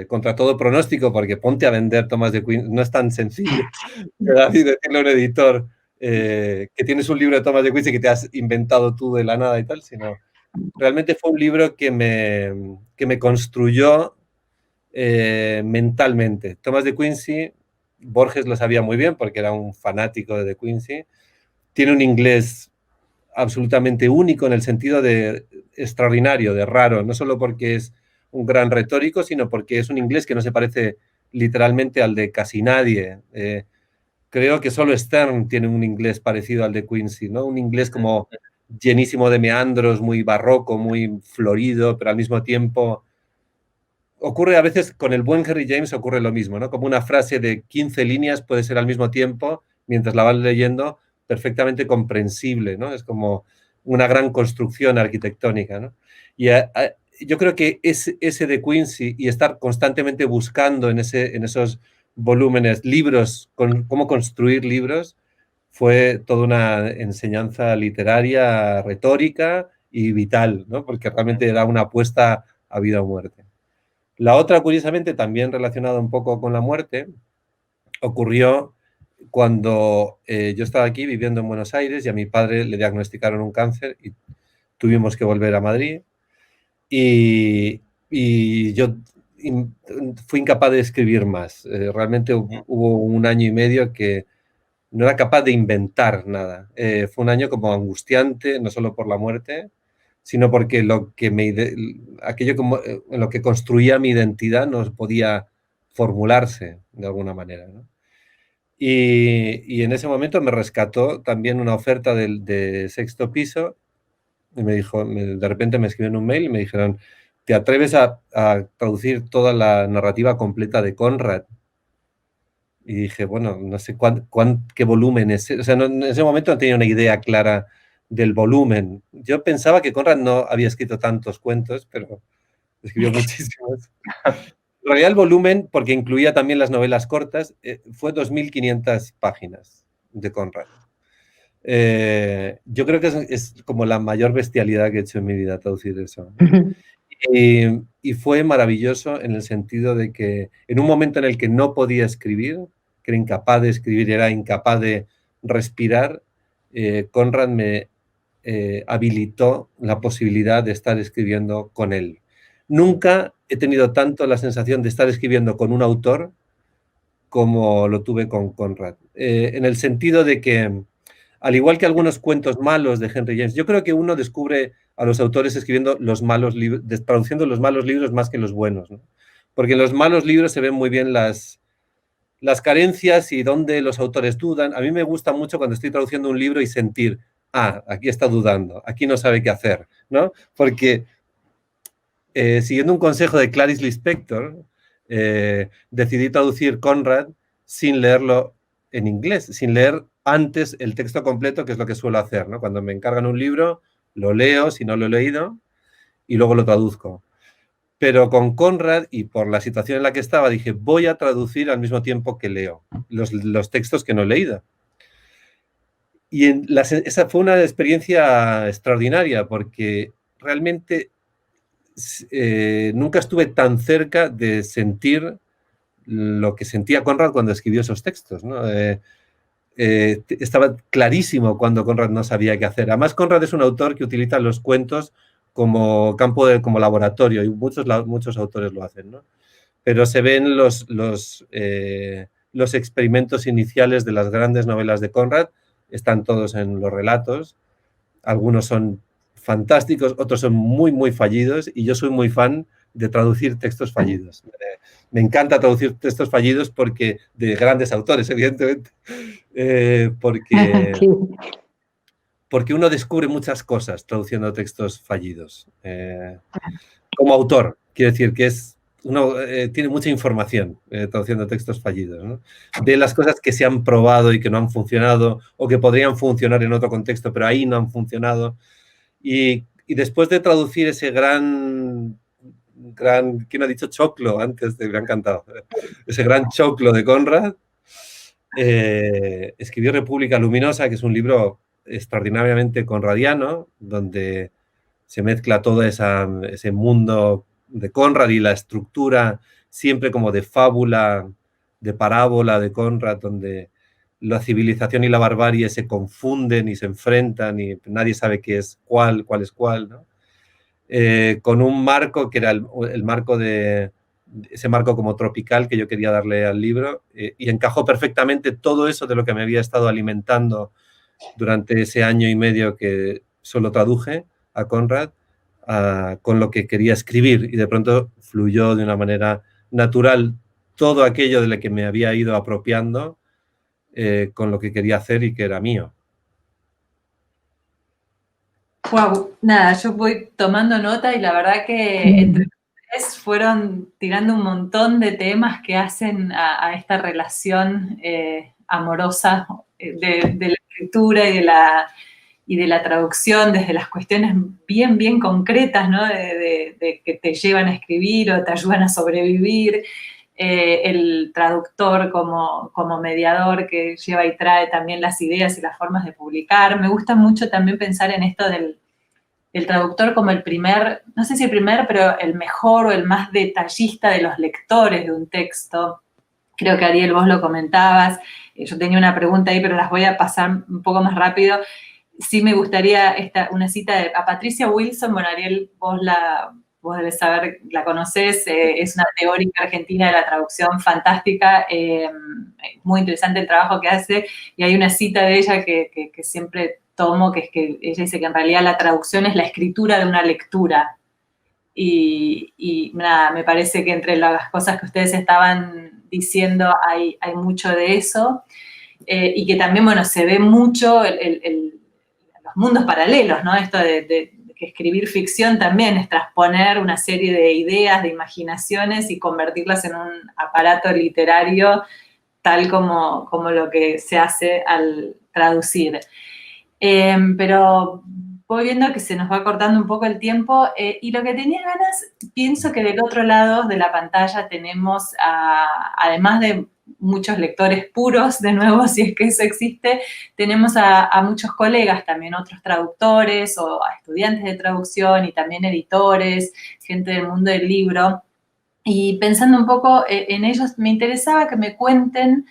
contra todo pronóstico, porque ponte a vender Thomas de Quincey, no es tan sencillo decirle a un editor que tienes un libro de Thomas de Quincey que te has inventado tú de la nada y tal, sino realmente fue un libro que me construyó mentalmente. Thomas de Quincey, Borges lo sabía muy bien porque era un fanático de Quincey, tiene un inglés absolutamente único en el sentido de extraordinario, de raro, no solo porque es un gran retórico, sino porque es un inglés que no se parece literalmente al de casi nadie. Creo que solo Sterne tiene un inglés parecido al de Quincey, ¿no? Un inglés como llenísimo de meandros, muy barroco, muy florido, pero al mismo tiempo ocurre a veces con el buen Henry James, ocurre lo mismo, ¿no? Como una frase de 15 líneas puede ser al mismo tiempo, mientras la vas leyendo, perfectamente comprensible, ¿no? Es como una gran construcción arquitectónica, ¿no? Y yo creo que ese de Quincey y estar constantemente buscando en esos volúmenes, libros, cómo construir libros, fue toda una enseñanza literaria, retórica y vital, ¿no? Porque realmente era una apuesta a vida o muerte. La otra, curiosamente, también relacionada un poco con la muerte, ocurrió cuando yo estaba aquí viviendo en Buenos Aires y a mi padre le diagnosticaron un cáncer y tuvimos que volver a Madrid. Y yo fui incapaz de escribir más. Realmente hubo un año y medio que no era capaz de inventar nada. Fue un año como angustiante, no solo por la muerte, sino porque aquello en lo que construía mi identidad no podía formularse de alguna manera, ¿no? Y en ese momento me rescató también una oferta de Sexto Piso y me dijo, de repente me escribieron un mail y me dijeron, ¿te atreves a traducir toda la narrativa completa de Conrad? Y dije, bueno, no sé qué volumen es. O sea, en ese momento no tenía una idea clara del volumen. Yo pensaba que Conrad no había escrito tantos cuentos, pero escribió muchísimos. En realidad el volumen, porque incluía también las novelas cortas, fue 2.500 páginas de Conrad. Yo creo que es como la mayor bestialidad que he hecho en mi vida, traducir eso. Y fue maravilloso en el sentido de que en un momento en el que no podía escribir, que era incapaz de escribir, era incapaz de respirar, Conrad me habilitó la posibilidad de estar escribiendo con él. Nunca he tenido tanto la sensación de estar escribiendo con un autor como lo tuve con Conrad. En el sentido de que, al igual que algunos cuentos malos de Henry James, yo creo que uno descubre a los autores escribiendo los malos libros, traduciendo los malos libros más que los buenos, ¿no? Porque en los malos libros se ven muy bien las carencias y dónde los autores dudan. A mí me gusta mucho cuando estoy traduciendo un libro y sentir, aquí está dudando, aquí no sabe qué hacer, ¿no? Porque siguiendo un consejo de Clarice Lispector, decidí traducir Conrad sin leerlo en inglés, sin leer antes el texto completo, que es lo que suelo hacer, ¿no? Cuando me encargan un libro, lo leo, si no lo he leído, y luego lo traduzco. Pero con Conrad, y por la situación en la que estaba, dije, voy a traducir al mismo tiempo que leo los textos que no he leído. Y esa fue una experiencia extraordinaria, porque realmente nunca estuve tan cerca de sentir lo que sentía Conrad cuando escribió esos textos, ¿no? Estaba clarísimo cuando Conrad no sabía qué hacer. Además, Conrad es un autor que utiliza los cuentos como como laboratorio, y muchos autores lo hacen, ¿no? Pero se ven los experimentos iniciales de las grandes novelas de Conrad, están todos en los relatos. Algunos son fantásticos, otros son muy, muy fallidos, y yo soy muy fan de traducir textos fallidos. Me encanta traducir textos fallidos de grandes autores, evidentemente, porque uno descubre muchas cosas traduciendo textos fallidos. Como autor, quiero decir que uno tiene mucha información traduciendo textos fallidos, ¿no? De las cosas que se han probado y que no han funcionado, o que podrían funcionar en otro contexto, pero ahí no han funcionado. Y después de traducir ese gran, ¿quién ha dicho choclo antes? Me ha encantado. Ese gran choclo de Conrad, escribió República Luminosa, que es un libro extraordinariamente conradiano, donde se mezcla todo ese mundo de Conrad y la estructura siempre como de fábula, de parábola de Conrad, donde la civilización y la barbarie se confunden y se enfrentan y nadie sabe qué es cuál es cuál, ¿no? Con un marco que era el marco ese marco como tropical que yo quería darle al libro, y encajó perfectamente todo eso de lo que me había estado alimentando durante ese año y medio que solo traduje a Conrad, con lo que quería escribir, y de pronto fluyó de una manera natural todo aquello de lo que me había ido apropiando con lo que quería hacer y que era mío. Wow, nada, yo voy tomando nota y la verdad que entre ustedes fueron tirando un montón de temas que hacen a esta relación amorosa de la escritura y de la traducción, desde las cuestiones bien, bien concretas, ¿no? De que te llevan a escribir o te ayudan a sobrevivir, el traductor como mediador que lleva y trae también las ideas y las formas de publicar. Me gusta mucho también pensar en esto del traductor como el primer, no sé si el primer, pero el mejor o el más detallista de los lectores de un texto. Creo que Ariel, vos lo comentabas. Yo tenía una pregunta ahí, pero las voy a pasar un poco más rápido. Sí me gustaría una cita a Patricia Wilson. Bueno, Ariel, vos debes saber, la conocés, es una teórica argentina de la traducción fantástica, muy interesante el trabajo que hace, y hay una cita de ella que siempre tomo, que es que ella dice que en realidad la traducción es la escritura de una lectura, y nada, me parece que entre las cosas que ustedes estaban diciendo hay mucho de eso, y que también, bueno, se ve mucho los mundos paralelos, ¿no? Esto de escribir ficción también es transponer una serie de ideas, de imaginaciones y convertirlas en un aparato literario tal como lo que se hace al traducir. Pero voy viendo que se nos va cortando un poco el tiempo y lo que tenía ganas, pienso que del otro lado de la pantalla tenemos, además de muchos lectores puros, de nuevo, si es que eso existe, tenemos a muchos colegas, también otros traductores o a estudiantes de traducción y también editores, gente del mundo del libro. Y pensando un poco en ellos, me interesaba que me cuenten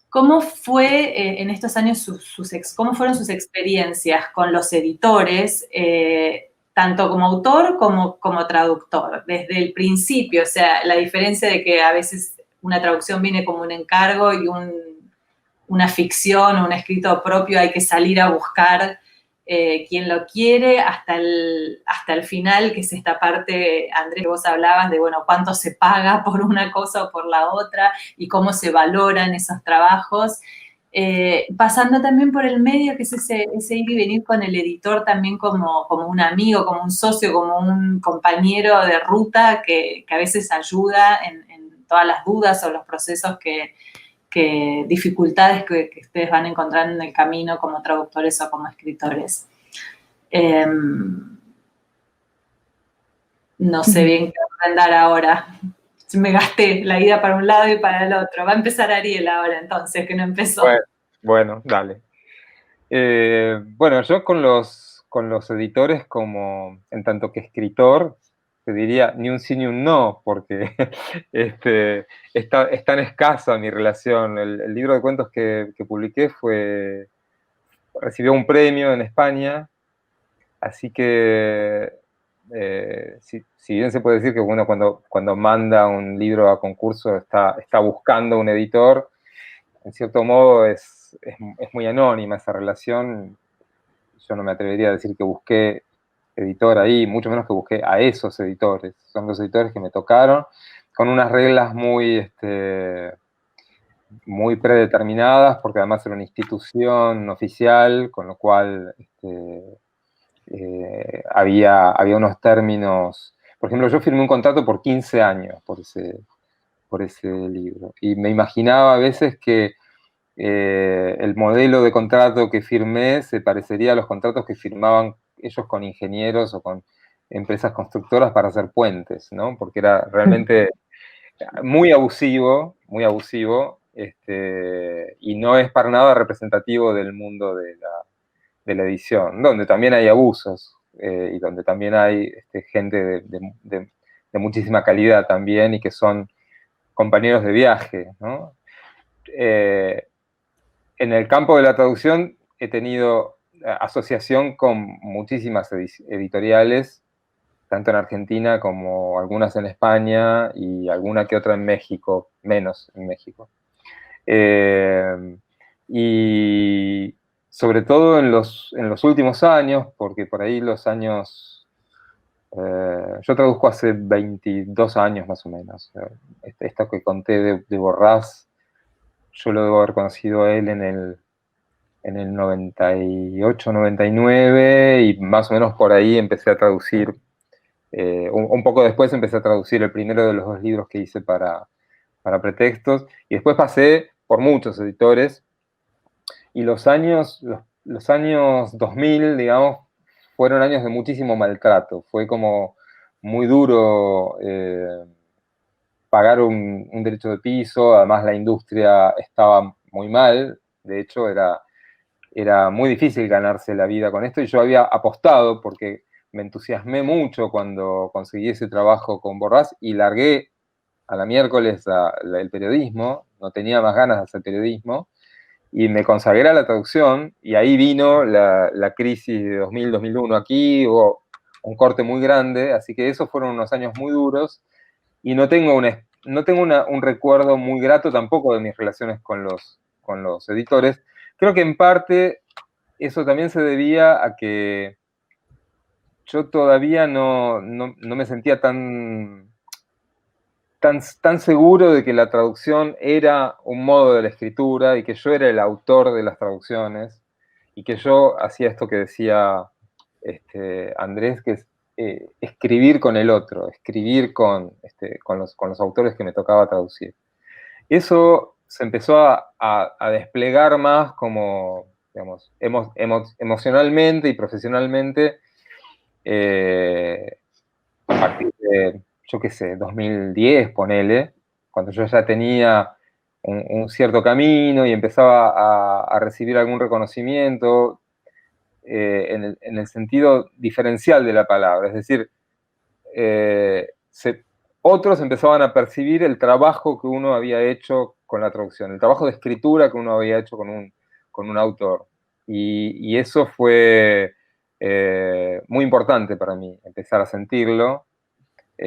cómo fue en estos años cómo fueron sus experiencias con los editores, tanto como autor como traductor, desde el principio, o sea, la diferencia de que a veces una traducción viene como un encargo y una ficción o un escrito propio hay que salir a buscar quien lo quiere hasta el final, que es esta parte, Andrés, que vos hablabas de, bueno, cuánto se paga por una cosa o por la otra y cómo se valoran esos trabajos. Pasando también por el medio, que es ese ir y venir con el editor también como un amigo, como un socio, como un compañero de ruta que a veces ayuda en todas las dudas o los procesos dificultades que ustedes van encontrando en el camino como traductores o como escritores. No sé bien qué andar ahora. Me gasté la ida para un lado y para el otro. Va a empezar Ariel ahora, entonces, que no empezó. Bueno, dale. Bueno, yo con los editores, como en tanto que escritor, te diría ni un sí ni un no, porque es tan escasa mi relación. El libro de cuentos que publiqué recibió un premio en España, así que si bien se puede decir que uno cuando manda un libro a concurso está buscando un editor, en cierto modo es muy anónima esa relación. Yo no me atrevería a decir que busqué editor ahí, mucho menos que busqué a esos editores. Son los editores que me tocaron, con unas reglas muy predeterminadas, porque además era una institución oficial, con lo cual había unos términos. Por ejemplo, yo firmé un contrato por 15 años por ese libro, y me imaginaba a veces que el modelo de contrato que firmé se parecería a los contratos que firmaban ellos con ingenieros o con empresas constructoras para hacer puentes, ¿no? Porque era realmente muy abusivo, y no es para nada representativo del mundo de la edición, donde también hay abusos y donde también hay gente de muchísima calidad también y que son compañeros de viaje, ¿no? En el campo de la traducción he tenido asociación con muchísimas editoriales, tanto en Argentina como algunas en España y alguna que otra en México, menos en México. Y sobre todo en los últimos años, porque por ahí los años... yo traduzco hace 22 años más o menos. Esto que conté de Borrás, yo lo debo haber conocido a él en el 98, 99, y más o menos por ahí empecé a traducir. Un poco después empecé a traducir el primero de los 2 libros que hice para Pretextos, y después pasé por muchos editores, y los años 2000, digamos, fueron años de muchísimo maltrato. Fue como muy duro pagar un derecho de piso, además la industria estaba muy mal, de hecho era muy difícil ganarse la vida con esto, y yo había apostado porque me entusiasmé mucho cuando conseguí ese trabajo con Borrás y largué a la miércoles el periodismo, no tenía más ganas de hacer periodismo, y me consagré a la traducción, y ahí vino la crisis de 2000-2001 aquí, hubo un corte muy grande, así que esos fueron unos años muy duros, y no tengo un recuerdo muy grato tampoco de mis relaciones con los editores. Creo que en parte eso también se debía a que yo todavía no me sentía tan seguro de que la traducción era un modo de la escritura y que yo era el autor de las traducciones y que yo hacía esto que decía Andrés, que es escribir con el otro, escribir con los autores que me tocaba traducir. Eso se empezó a desplegar más como, digamos, emocionalmente y profesionalmente a partir de, yo qué sé, 2010, ponele, cuando yo ya tenía un cierto camino y empezaba a recibir algún reconocimiento en el sentido diferencial de la palabra, es decir, otros empezaban a percibir el trabajo que uno había hecho con la traducción, el trabajo de escritura que uno había hecho con un autor. Y eso fue muy importante para mí, empezar a sentirlo. Y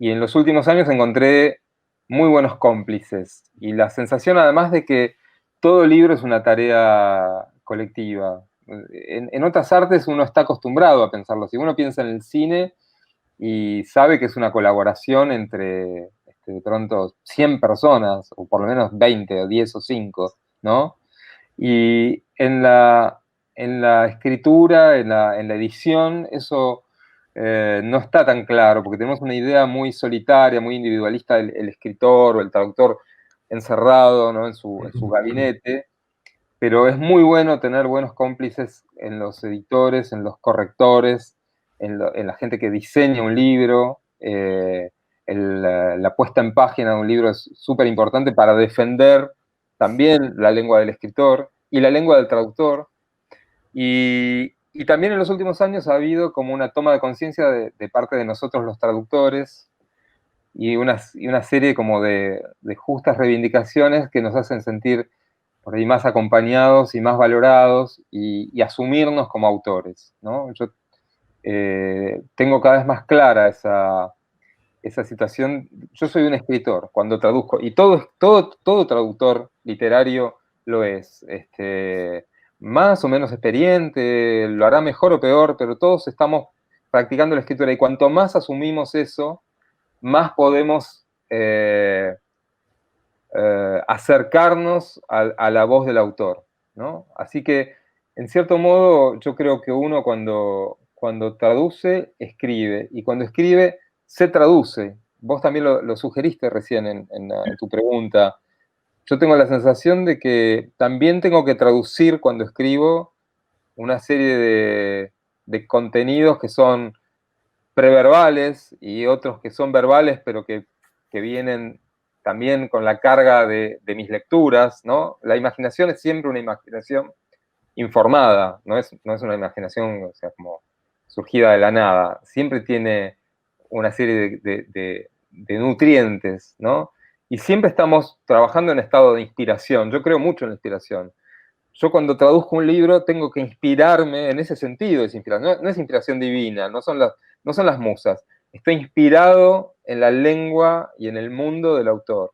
en los últimos años encontré muy buenos cómplices. Y la sensación, además, de que todo libro es una tarea colectiva. En otras artes uno está acostumbrado a pensarlo. Si uno piensa en el cine y sabe que es una colaboración entre, de pronto, 100 personas, o por lo menos 20, o 10, o 5, ¿no? Y en la escritura, en la edición, eso no está tan claro, porque tenemos una idea muy solitaria, muy individualista del escritor o el traductor encerrado, ¿no?, en su gabinete, pero es muy bueno tener buenos cómplices en los editores, en los correctores, en la gente que diseña un libro. La puesta en página de un libro es súper importante para defender también la lengua del escritor y la lengua del traductor. Y también en los últimos años ha habido como una toma de conciencia de parte de nosotros los traductores y una serie como de justas reivindicaciones que nos hacen sentir por ahí más acompañados y más valorados y asumirnos como autores, ¿no? Yo tengo cada vez más clara esa situación. Yo soy un escritor cuando traduzco, y todo traductor literario lo es. Más o menos experiente, lo hará mejor o peor, pero todos estamos practicando la escritura, y cuanto más asumimos eso, más podemos acercarnos a la voz del autor, ¿no? Así que, en cierto modo, yo creo que uno cuando traduce, escribe, y cuando escribe, se traduce. Vos también lo sugeriste recién en tu pregunta. Yo tengo la sensación de que también tengo que traducir cuando escribo una serie de contenidos que son preverbales y otros que son verbales, pero que vienen también con la carga de mis lecturas, ¿no? La imaginación es siempre una imaginación informada, no es una imaginación, o sea, como surgida de la nada. Siempre tiene una serie de nutrientes, ¿no? Y siempre estamos trabajando en estado de inspiración. Yo creo mucho en la inspiración. Yo cuando traduzco un libro tengo que inspirarme, en ese sentido es inspiración. No es inspiración divina, no son las musas. Estoy inspirado en la lengua y en el mundo del autor.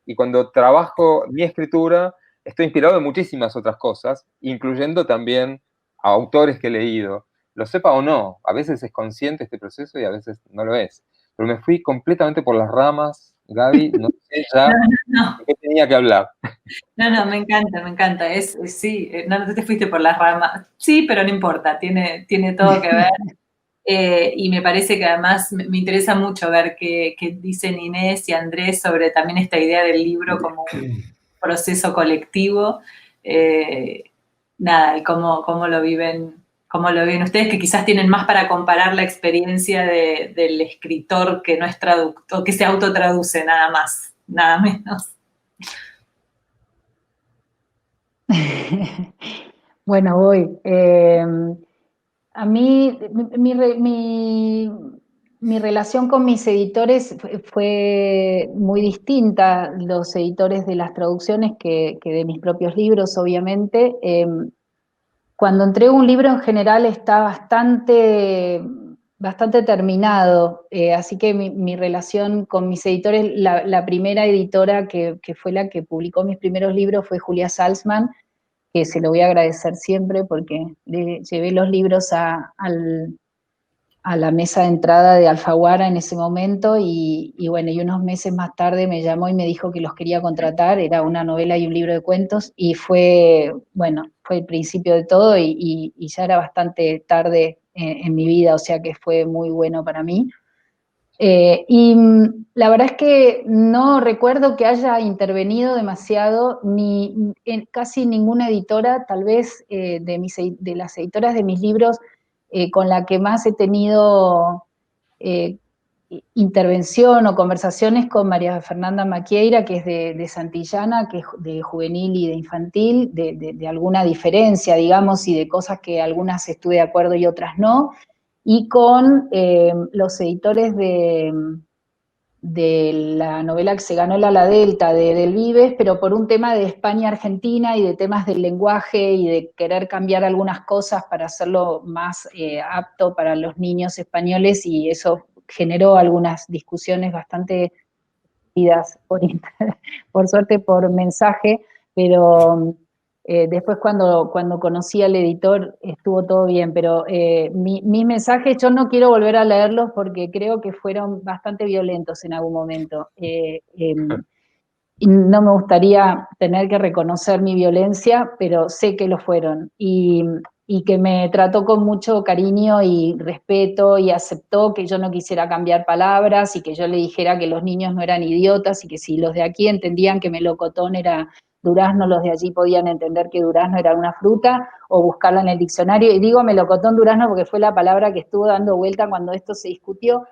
Y cuando trabajo mi escritura, estoy inspirado en muchísimas otras cosas, incluyendo también a autores que he leído. Lo sepa o no, a veces es consciente este proceso y a veces no lo es. Pero me fui completamente por las ramas, Gaby, no sé ya de qué tenía que hablar. No, me encanta. Sí, no te fuiste por las ramas. Sí, pero no importa, tiene todo que ver. Y me parece que además me interesa mucho ver qué dicen Inés y Andrés sobre también esta idea del libro como un proceso colectivo. Nada, y cómo lo viven ustedes, que quizás tienen más para comparar la experiencia del escritor que no es traductor, que se autotraduce nada más, nada menos. Bueno, voy. A mí, mi relación con mis editores fue muy distinta, los editores de las traducciones, que de mis propios libros, obviamente. Cuando entrego un libro, en general está bastante terminado, así que mi relación con mis editores, la primera editora que fue la que publicó mis primeros libros fue Julia Salzman, que se lo voy a agradecer siempre porque le llevé los libros a la mesa de entrada de Alfaguara en ese momento, y bueno, y unos meses más tarde me llamó y me dijo que los quería contratar. Era una novela y un libro de cuentos, y fue el principio de todo, y ya era bastante tarde en mi vida, o sea que fue muy bueno para mí. Y la verdad es que no recuerdo que haya intervenido demasiado, ni en casi ninguna editora, tal vez de las editoras de mis libros, con la que más he tenido intervención o conversaciones con María Fernanda Maquieira, que es de Santillana, que es de juvenil y de infantil, de alguna diferencia, digamos, y de cosas que algunas estuve de acuerdo y otras no, y con los editores de la novela que se ganó el Ala Delta del Vives, pero por un tema de España-Argentina y de temas del lenguaje y de querer cambiar algunas cosas para hacerlo más apto para los niños españoles, y eso generó algunas discusiones bastante vidas por suerte por mensaje, pero después cuando conocí al editor estuvo todo bien, pero mis mensajes yo no quiero volver a leerlos porque creo que fueron bastante violentos en algún momento. Y no me gustaría tener que reconocer mi violencia, pero sé que lo fueron, y que me trató con mucho cariño y respeto, y aceptó que yo no quisiera cambiar palabras, y que yo le dijera que los niños no eran idiotas, y que si los de aquí entendían que melocotón era durazno, los de allí podían entender que durazno era una fruta, o buscarla en el diccionario. Y digo melocotón durazno porque fue la palabra que estuvo dando vuelta cuando esto se discutió,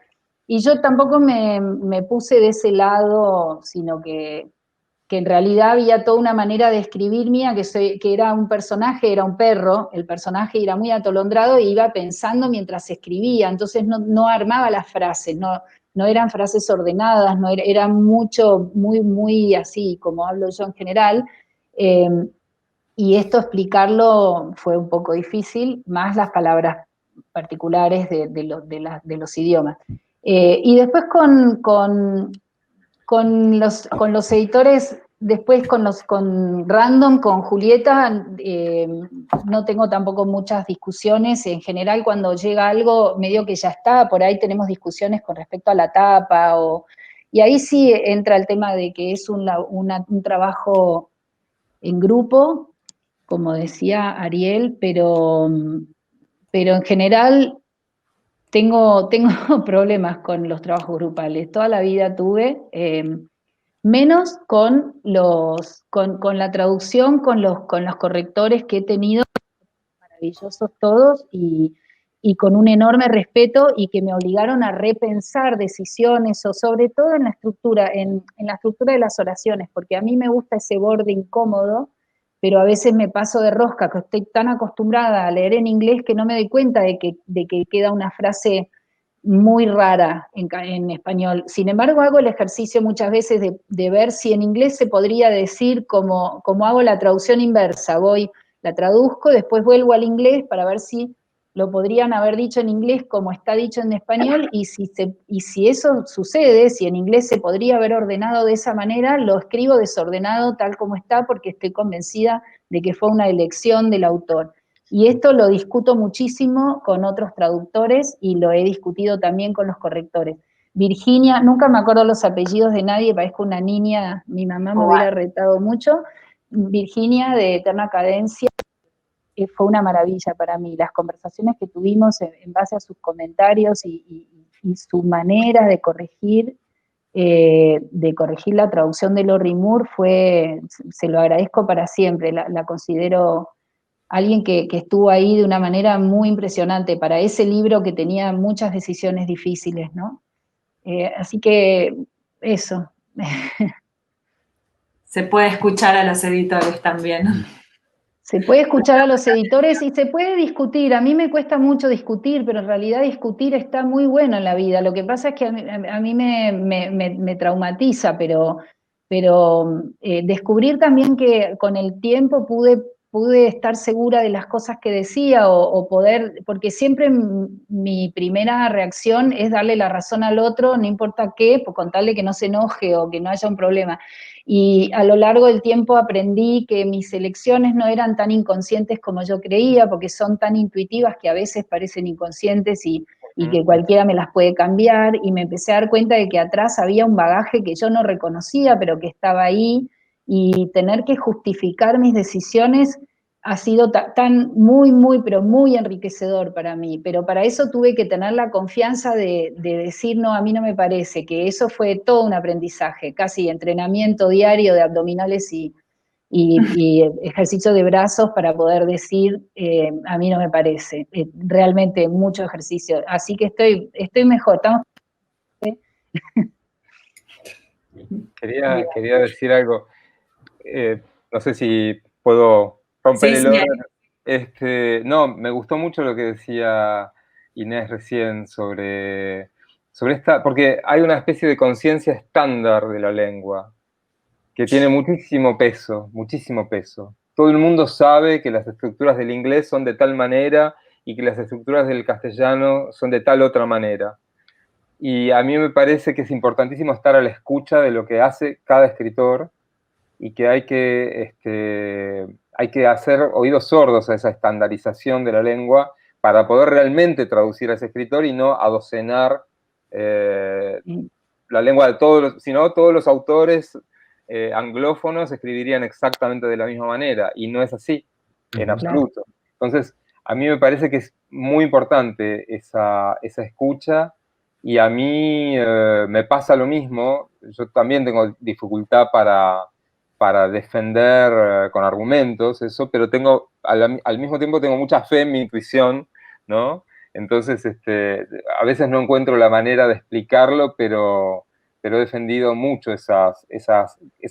y yo tampoco me puse de ese lado, sino que en realidad había toda una manera de escribir mía, que era un personaje, era un perro, el personaje era muy atolondrado, e iba pensando mientras escribía, entonces no armaba las frases, no eran frases ordenadas, era mucho, muy así, como hablo yo en general, y esto explicarlo fue un poco difícil, más las palabras particulares de los idiomas. Y después con los editores, después con Random, con Julieta, no tengo tampoco muchas discusiones. En general, cuando llega algo, medio que ya está, por ahí tenemos discusiones con respecto a la tapa, y ahí sí entra el tema de que es un trabajo en grupo, como decía Ariel, pero en general tengo problemas con los trabajos grupales. Toda la vida tuve, menos con la traducción, con los correctores que he tenido, maravillosos todos, y con un enorme respeto, y que me obligaron a repensar decisiones, o sobre todo en la estructura de las oraciones, porque a mí me gusta ese borde incómodo, pero a veces me paso de rosca, que estoy tan acostumbrada a leer en inglés que no me doy cuenta de que queda una frase muy rara en español. Sin embargo, hago el ejercicio muchas veces de ver si en inglés se podría decir como hago la traducción inversa. La traduzco, después vuelvo al inglés para ver si lo podrían haber dicho en inglés como está dicho en español, y si eso sucede, si en inglés se podría haber ordenado de esa manera, lo escribo desordenado tal como está, porque estoy convencida de que fue una elección del autor. Y esto lo discuto muchísimo con otros traductores, y lo he discutido también con los correctores. Virginia, nunca me acuerdo los apellidos de nadie, parezco una niña, mi mamá me hubiera retado mucho. Virginia, de Eterna Cadencia, fue una maravilla para mí. Las conversaciones que tuvimos en base a sus comentarios y su manera de corregir la traducción de Lorrie Moore, se lo agradezco para siempre. La considero alguien que estuvo ahí de una manera muy impresionante para ese libro que tenía muchas decisiones difíciles, ¿no? Así que eso. Se puede escuchar a los editores también. Se puede escuchar a los editores y se puede discutir. A mí me cuesta mucho discutir, pero en realidad discutir está muy bueno en la vida. Lo que pasa es que a mí me traumatiza, pero descubrir también que con el tiempo pude estar segura de las cosas que decía, o poder, porque siempre mi primera reacción es darle la razón al otro, no importa qué, con tal de que no se enoje o que no haya un problema. Y a lo largo del tiempo aprendí que mis elecciones no eran tan inconscientes como yo creía, porque son tan intuitivas que a veces parecen inconscientes, y y que cualquiera me las puede cambiar, y me empecé a dar cuenta de que atrás había un bagaje que yo no reconocía, pero que estaba ahí, y tener que justificar mis decisiones ha sido pero muy enriquecedor para mí, pero para eso tuve que tener la confianza de decir, no, a mí no me parece, que eso fue todo un aprendizaje, casi entrenamiento diario de abdominales y ejercicio de brazos para poder decir, a mí no me parece, realmente mucho ejercicio, así que estoy mejor, estamos... Quería decir algo, no sé si puedo romper el orden. No, me gustó mucho lo que decía Inés recién sobre esta, porque hay una especie de conciencia estándar de la lengua, que tiene muchísimo peso, muchísimo peso. Todo el mundo sabe que las estructuras del inglés son de tal manera y que las estructuras del castellano son de tal otra manera. Y a mí me parece que es importantísimo estar a la escucha de lo que hace cada escritor y que hay que hacer oídos sordos a esa estandarización de la lengua para poder realmente traducir a ese escritor y no adocenar la lengua de todos sino todos los autores anglófonos escribirían exactamente de la misma manera, y no es así, en absoluto. Entonces, a mí me parece que es muy importante esa escucha, y a mí me pasa lo mismo. Yo también tengo dificultad para defender con argumentos eso, pero al mismo tiempo tengo mucha fe en mi intuición, ¿no? Entonces, a veces no encuentro la manera de explicarlo, pero he defendido mucho esas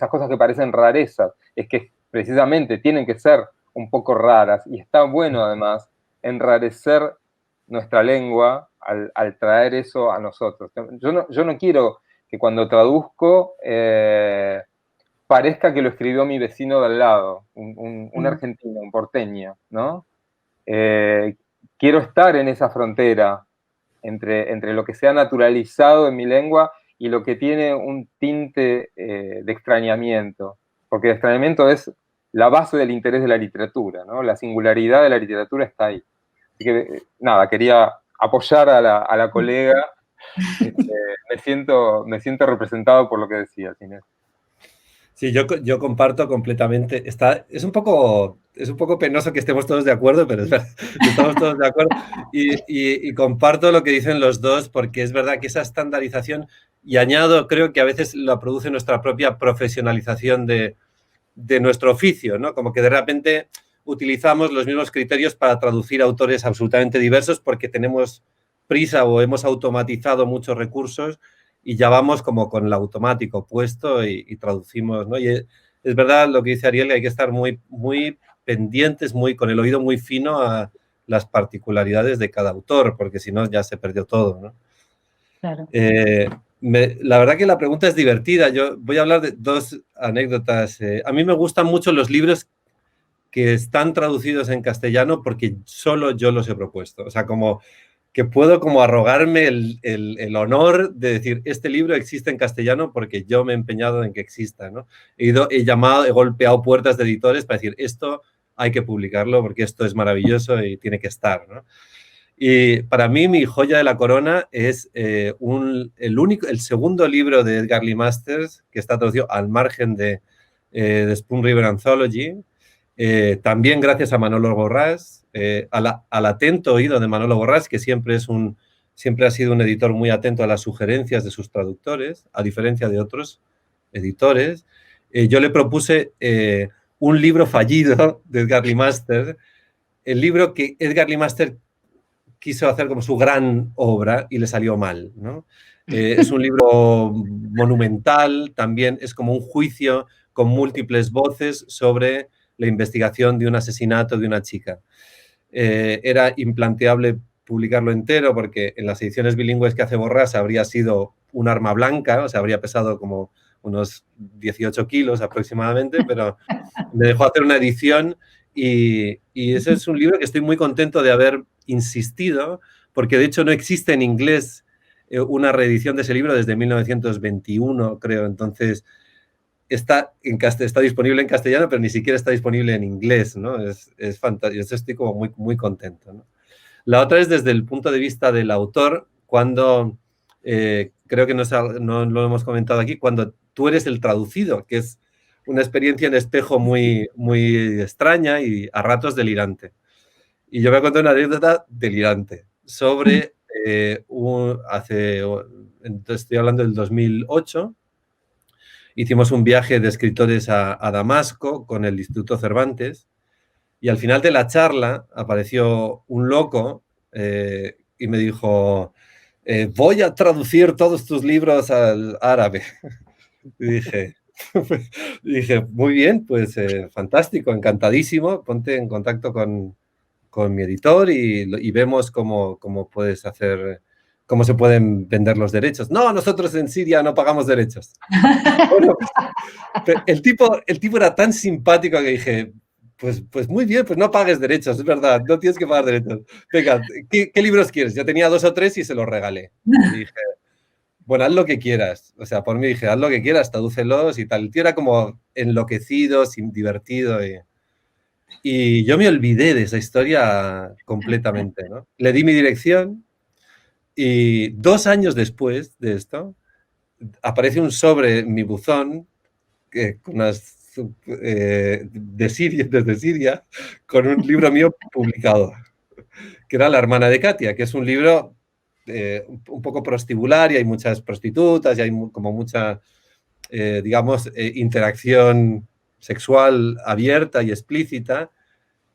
cosas que parecen rarezas. Es que precisamente tienen que ser un poco raras, y está bueno además enrarecer nuestra lengua al traer eso a nosotros. Yo no quiero que cuando traduzco parezca que lo escribió mi vecino de al lado, un argentino, un porteño, ¿no? Quiero estar en esa frontera entre lo que se ha naturalizado en mi lengua y lo que tiene un tinte de extrañamiento, porque el extrañamiento es la base del interés de la literatura, ¿no? La singularidad de la literatura está ahí. Así que, nada, quería apoyar a la colega. Me siento representado por lo que decía, Inés. Sí, yo comparto completamente. Es un poco penoso que estemos todos de acuerdo, pero es verdad, estamos todos de acuerdo. Y comparto lo que dicen los dos, porque es verdad que esa estandarización, y añado, creo que a veces la produce nuestra propia profesionalización de nuestro oficio, ¿no? Como que de repente utilizamos los mismos criterios para traducir autores absolutamente diversos porque tenemos prisa o hemos automatizado muchos recursos y ya vamos como con el automático puesto y traducimos, ¿no? Y es verdad lo que dice Ariel, que hay que estar muy, muy pendientes, con el oído muy fino a las particularidades de cada autor, porque si no ya se perdió todo, ¿no? Claro. La verdad que la pregunta es divertida. Yo voy a hablar de dos anécdotas. A mí me gustan mucho los libros que están traducidos en castellano porque solo yo los he propuesto. O sea, como que puedo como arrogarme el honor de decir, este libro existe en castellano porque yo me he empeñado en que exista, ¿no? He golpeado puertas de editores para decir, esto hay que publicarlo porque esto es maravilloso y tiene que estar, ¿no? Y para mí mi joya de la corona es el segundo libro de Edgar Lee Masters, que está traducido al margen de Spoon River Anthology, también gracias a Manolo Borràs, al atento oído de Manolo Borràs, que siempre ha sido un editor muy atento a las sugerencias de sus traductores, a diferencia de otros editores. Yo le propuse un libro fallido de Edgar Lee Masters, el libro que Edgar Lee Masters quiso hacer como su gran obra y le salió mal, ¿no? Es un libro monumental, también es como un juicio con múltiples voces sobre la investigación de un asesinato de una chica. Era implanteable publicarlo entero porque en las ediciones bilingües que hace Borràs habría sido un arma blanca, o sea, habría pesado como unos 18 kilos aproximadamente, pero me dejó hacer una edición y ese es un libro que estoy muy contento de haber insistido, porque de hecho no existe en inglés una reedición de ese libro desde 1921, creo. Entonces está disponible en castellano, pero ni siquiera está disponible en inglés, ¿no? Es fantástico. Yo estoy como muy, muy contento, ¿no? La otra es desde el punto de vista del autor, cuando, creo que no lo hemos comentado aquí, cuando tú eres el traducido, que es una experiencia en espejo muy, muy extraña y a ratos delirante. Y yo voy a contar una anécdota delirante sobre, estoy hablando del 2008, hicimos un viaje de escritores a Damasco con el Instituto Cervantes y al final de la charla apareció un loco y me dijo, voy a traducir todos tus libros al árabe. Y dije, muy bien, pues fantástico, encantadísimo, ponte en contacto con mi editor y vemos cómo puedes hacer, cómo se pueden vender los derechos. No, nosotros en Siria no pagamos derechos. Bueno, el tipo era tan simpático que dije, pues muy bien, pues no pagues derechos, es verdad, no tienes que pagar derechos. Venga, ¿qué libros quieres? Yo tenía 2 o 3 y se los regalé. Y dije, bueno, haz lo que quieras. O sea, por mí dije, haz lo que quieras, tradúcelos y tal. El tío era como enloquecido, divertido y yo me olvidé de esa historia completamente, ¿no? Le di mi dirección y 2 años después de esto aparece un sobre en mi buzón con desde Siria con un libro mío publicado, que era La hermana de Katia, que es un libro un poco prostibular y hay muchas prostitutas y hay como mucha, digamos, interacción sexual abierta y explícita.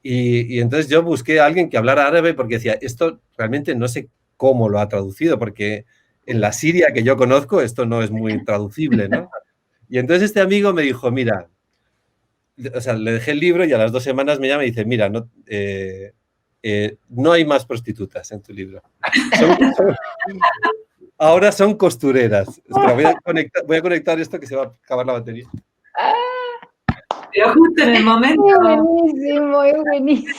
Y entonces yo busqué a alguien que hablara árabe porque decía, esto realmente no sé cómo lo ha traducido, porque en la Siria que yo conozco esto no es muy traducible, ¿no? Y entonces este amigo me dijo, mira, o sea, le dejé el libro y a las 2 semanas me llama y dice, mira, no hay más prostitutas en tu libro. Ahora son costureras. Espera, voy a conectar esto que se va a acabar la batería. Pero justo en el momento... Es buenísimo.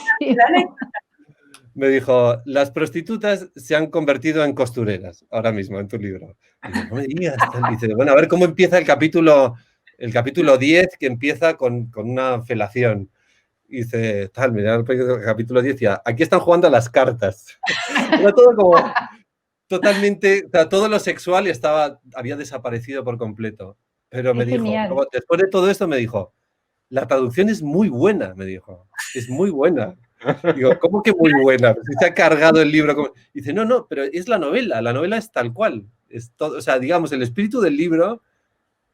Me dijo, las prostitutas se han convertido en costureras ahora mismo en tu libro. Y dice, no me digas. Dice, bueno, a ver cómo empieza el capítulo 10, que empieza con una felación. Y dice, tal, mira el capítulo 10, decía, aquí están jugando a las cartas. Era todo como totalmente, o sea, todo lo sexual había desaparecido por completo. Pero me dijo, después de todo esto me dijo, la traducción es muy buena, me dijo, es muy buena. Digo, ¿cómo que muy buena? Si se ha cargado el libro. Dice, no, pero es la novela es tal cual. Es todo, o sea, digamos, el espíritu del libro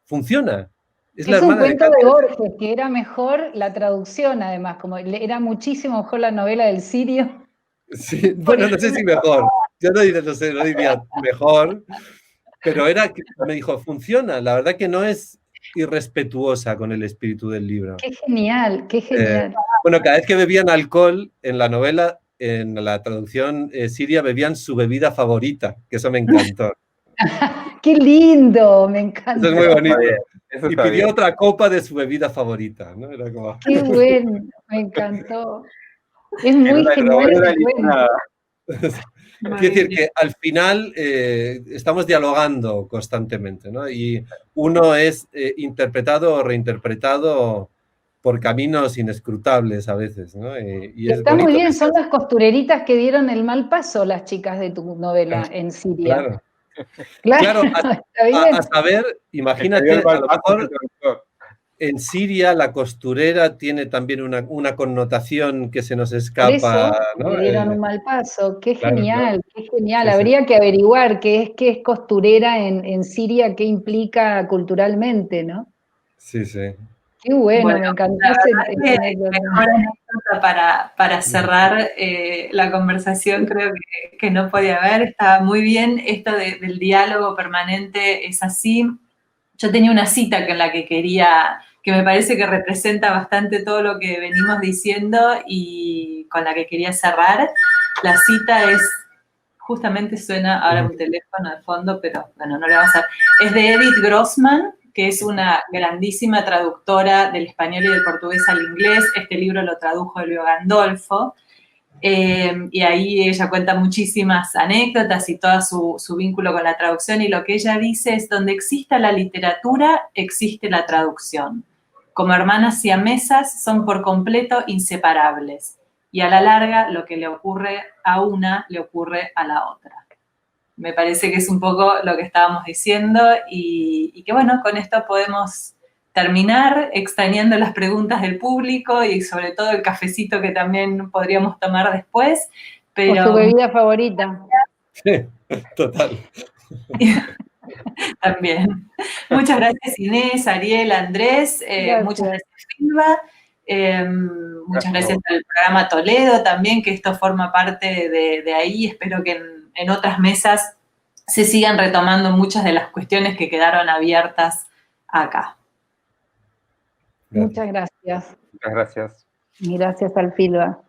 funciona. Es un cuento de Borges, que era mejor la traducción, además, como era muchísimo mejor la novela del Sirio. Sí, bueno, no sé si mejor. Yo no diría mejor, pero me dijo, funciona. La verdad que no es irrespetuosa con el espíritu del libro. Qué genial, qué genial. Bueno, cada vez que bebían alcohol en la novela, en la traducción siria, bebían su bebida favorita, que eso me encantó. ¡Qué lindo! Me encanta. Eso es muy bonito. Y pidió otra copa de su bebida favorita, ¿no? Era como... ¡Qué bueno! Me encantó. Es muy genial. Quiero decir que al final estamos dialogando constantemente, ¿no? Y uno es interpretado o reinterpretado por caminos inescrutables a veces, ¿no? Y está muy bien, son las costureritas que dieron el mal paso las chicas de tu novela en Siria. Claro, a saber, imagínate, a lo mejor en Siria la costurera tiene también una connotación que se nos escapa. Por eso, ¿no? le dieron un mal paso. Qué claro, genial, qué genial. Sí, Habría que averiguar qué es costurera en Siria, qué implica culturalmente, ¿no? Sí, sí. Qué bueno, me encantó ese mejor anécdota para cerrar la conversación, creo que no podía haber. Estaba muy bien esto del diálogo permanente, es así. Yo tenía una cita con la que me parece que representa bastante todo lo que venimos diciendo y con la que quería cerrar. La cita es, justamente suena ahora un teléfono de fondo, pero bueno, no lo vamos a hacer. Es de Edith Grossman, que es una grandísima traductora del español y del portugués al inglés. Este libro lo tradujo Elvio Gandolfo. Y ahí ella cuenta muchísimas anécdotas y todo su vínculo con la traducción, y lo que ella dice es: donde exista la literatura, existe la traducción. Como hermanas siamesas, son por completo inseparables. y a la larga lo que le ocurre a una le ocurre a la otra. Me parece que es un poco lo que estábamos diciendo y que bueno, con esto podemos terminar extrañando las preguntas del público y sobre todo el cafecito que también podríamos tomar después. Pero... O su bebida favorita. Sí, total. También. Muchas gracias Inés, Ariel, Andrés, muchas gracias Silva, muchas gracias al programa Toledo también, que esto forma parte de ahí. Espero que en otras mesas se sigan retomando muchas de las cuestiones que quedaron abiertas acá. Muchas gracias. Muchas gracias. Y gracias al Filba.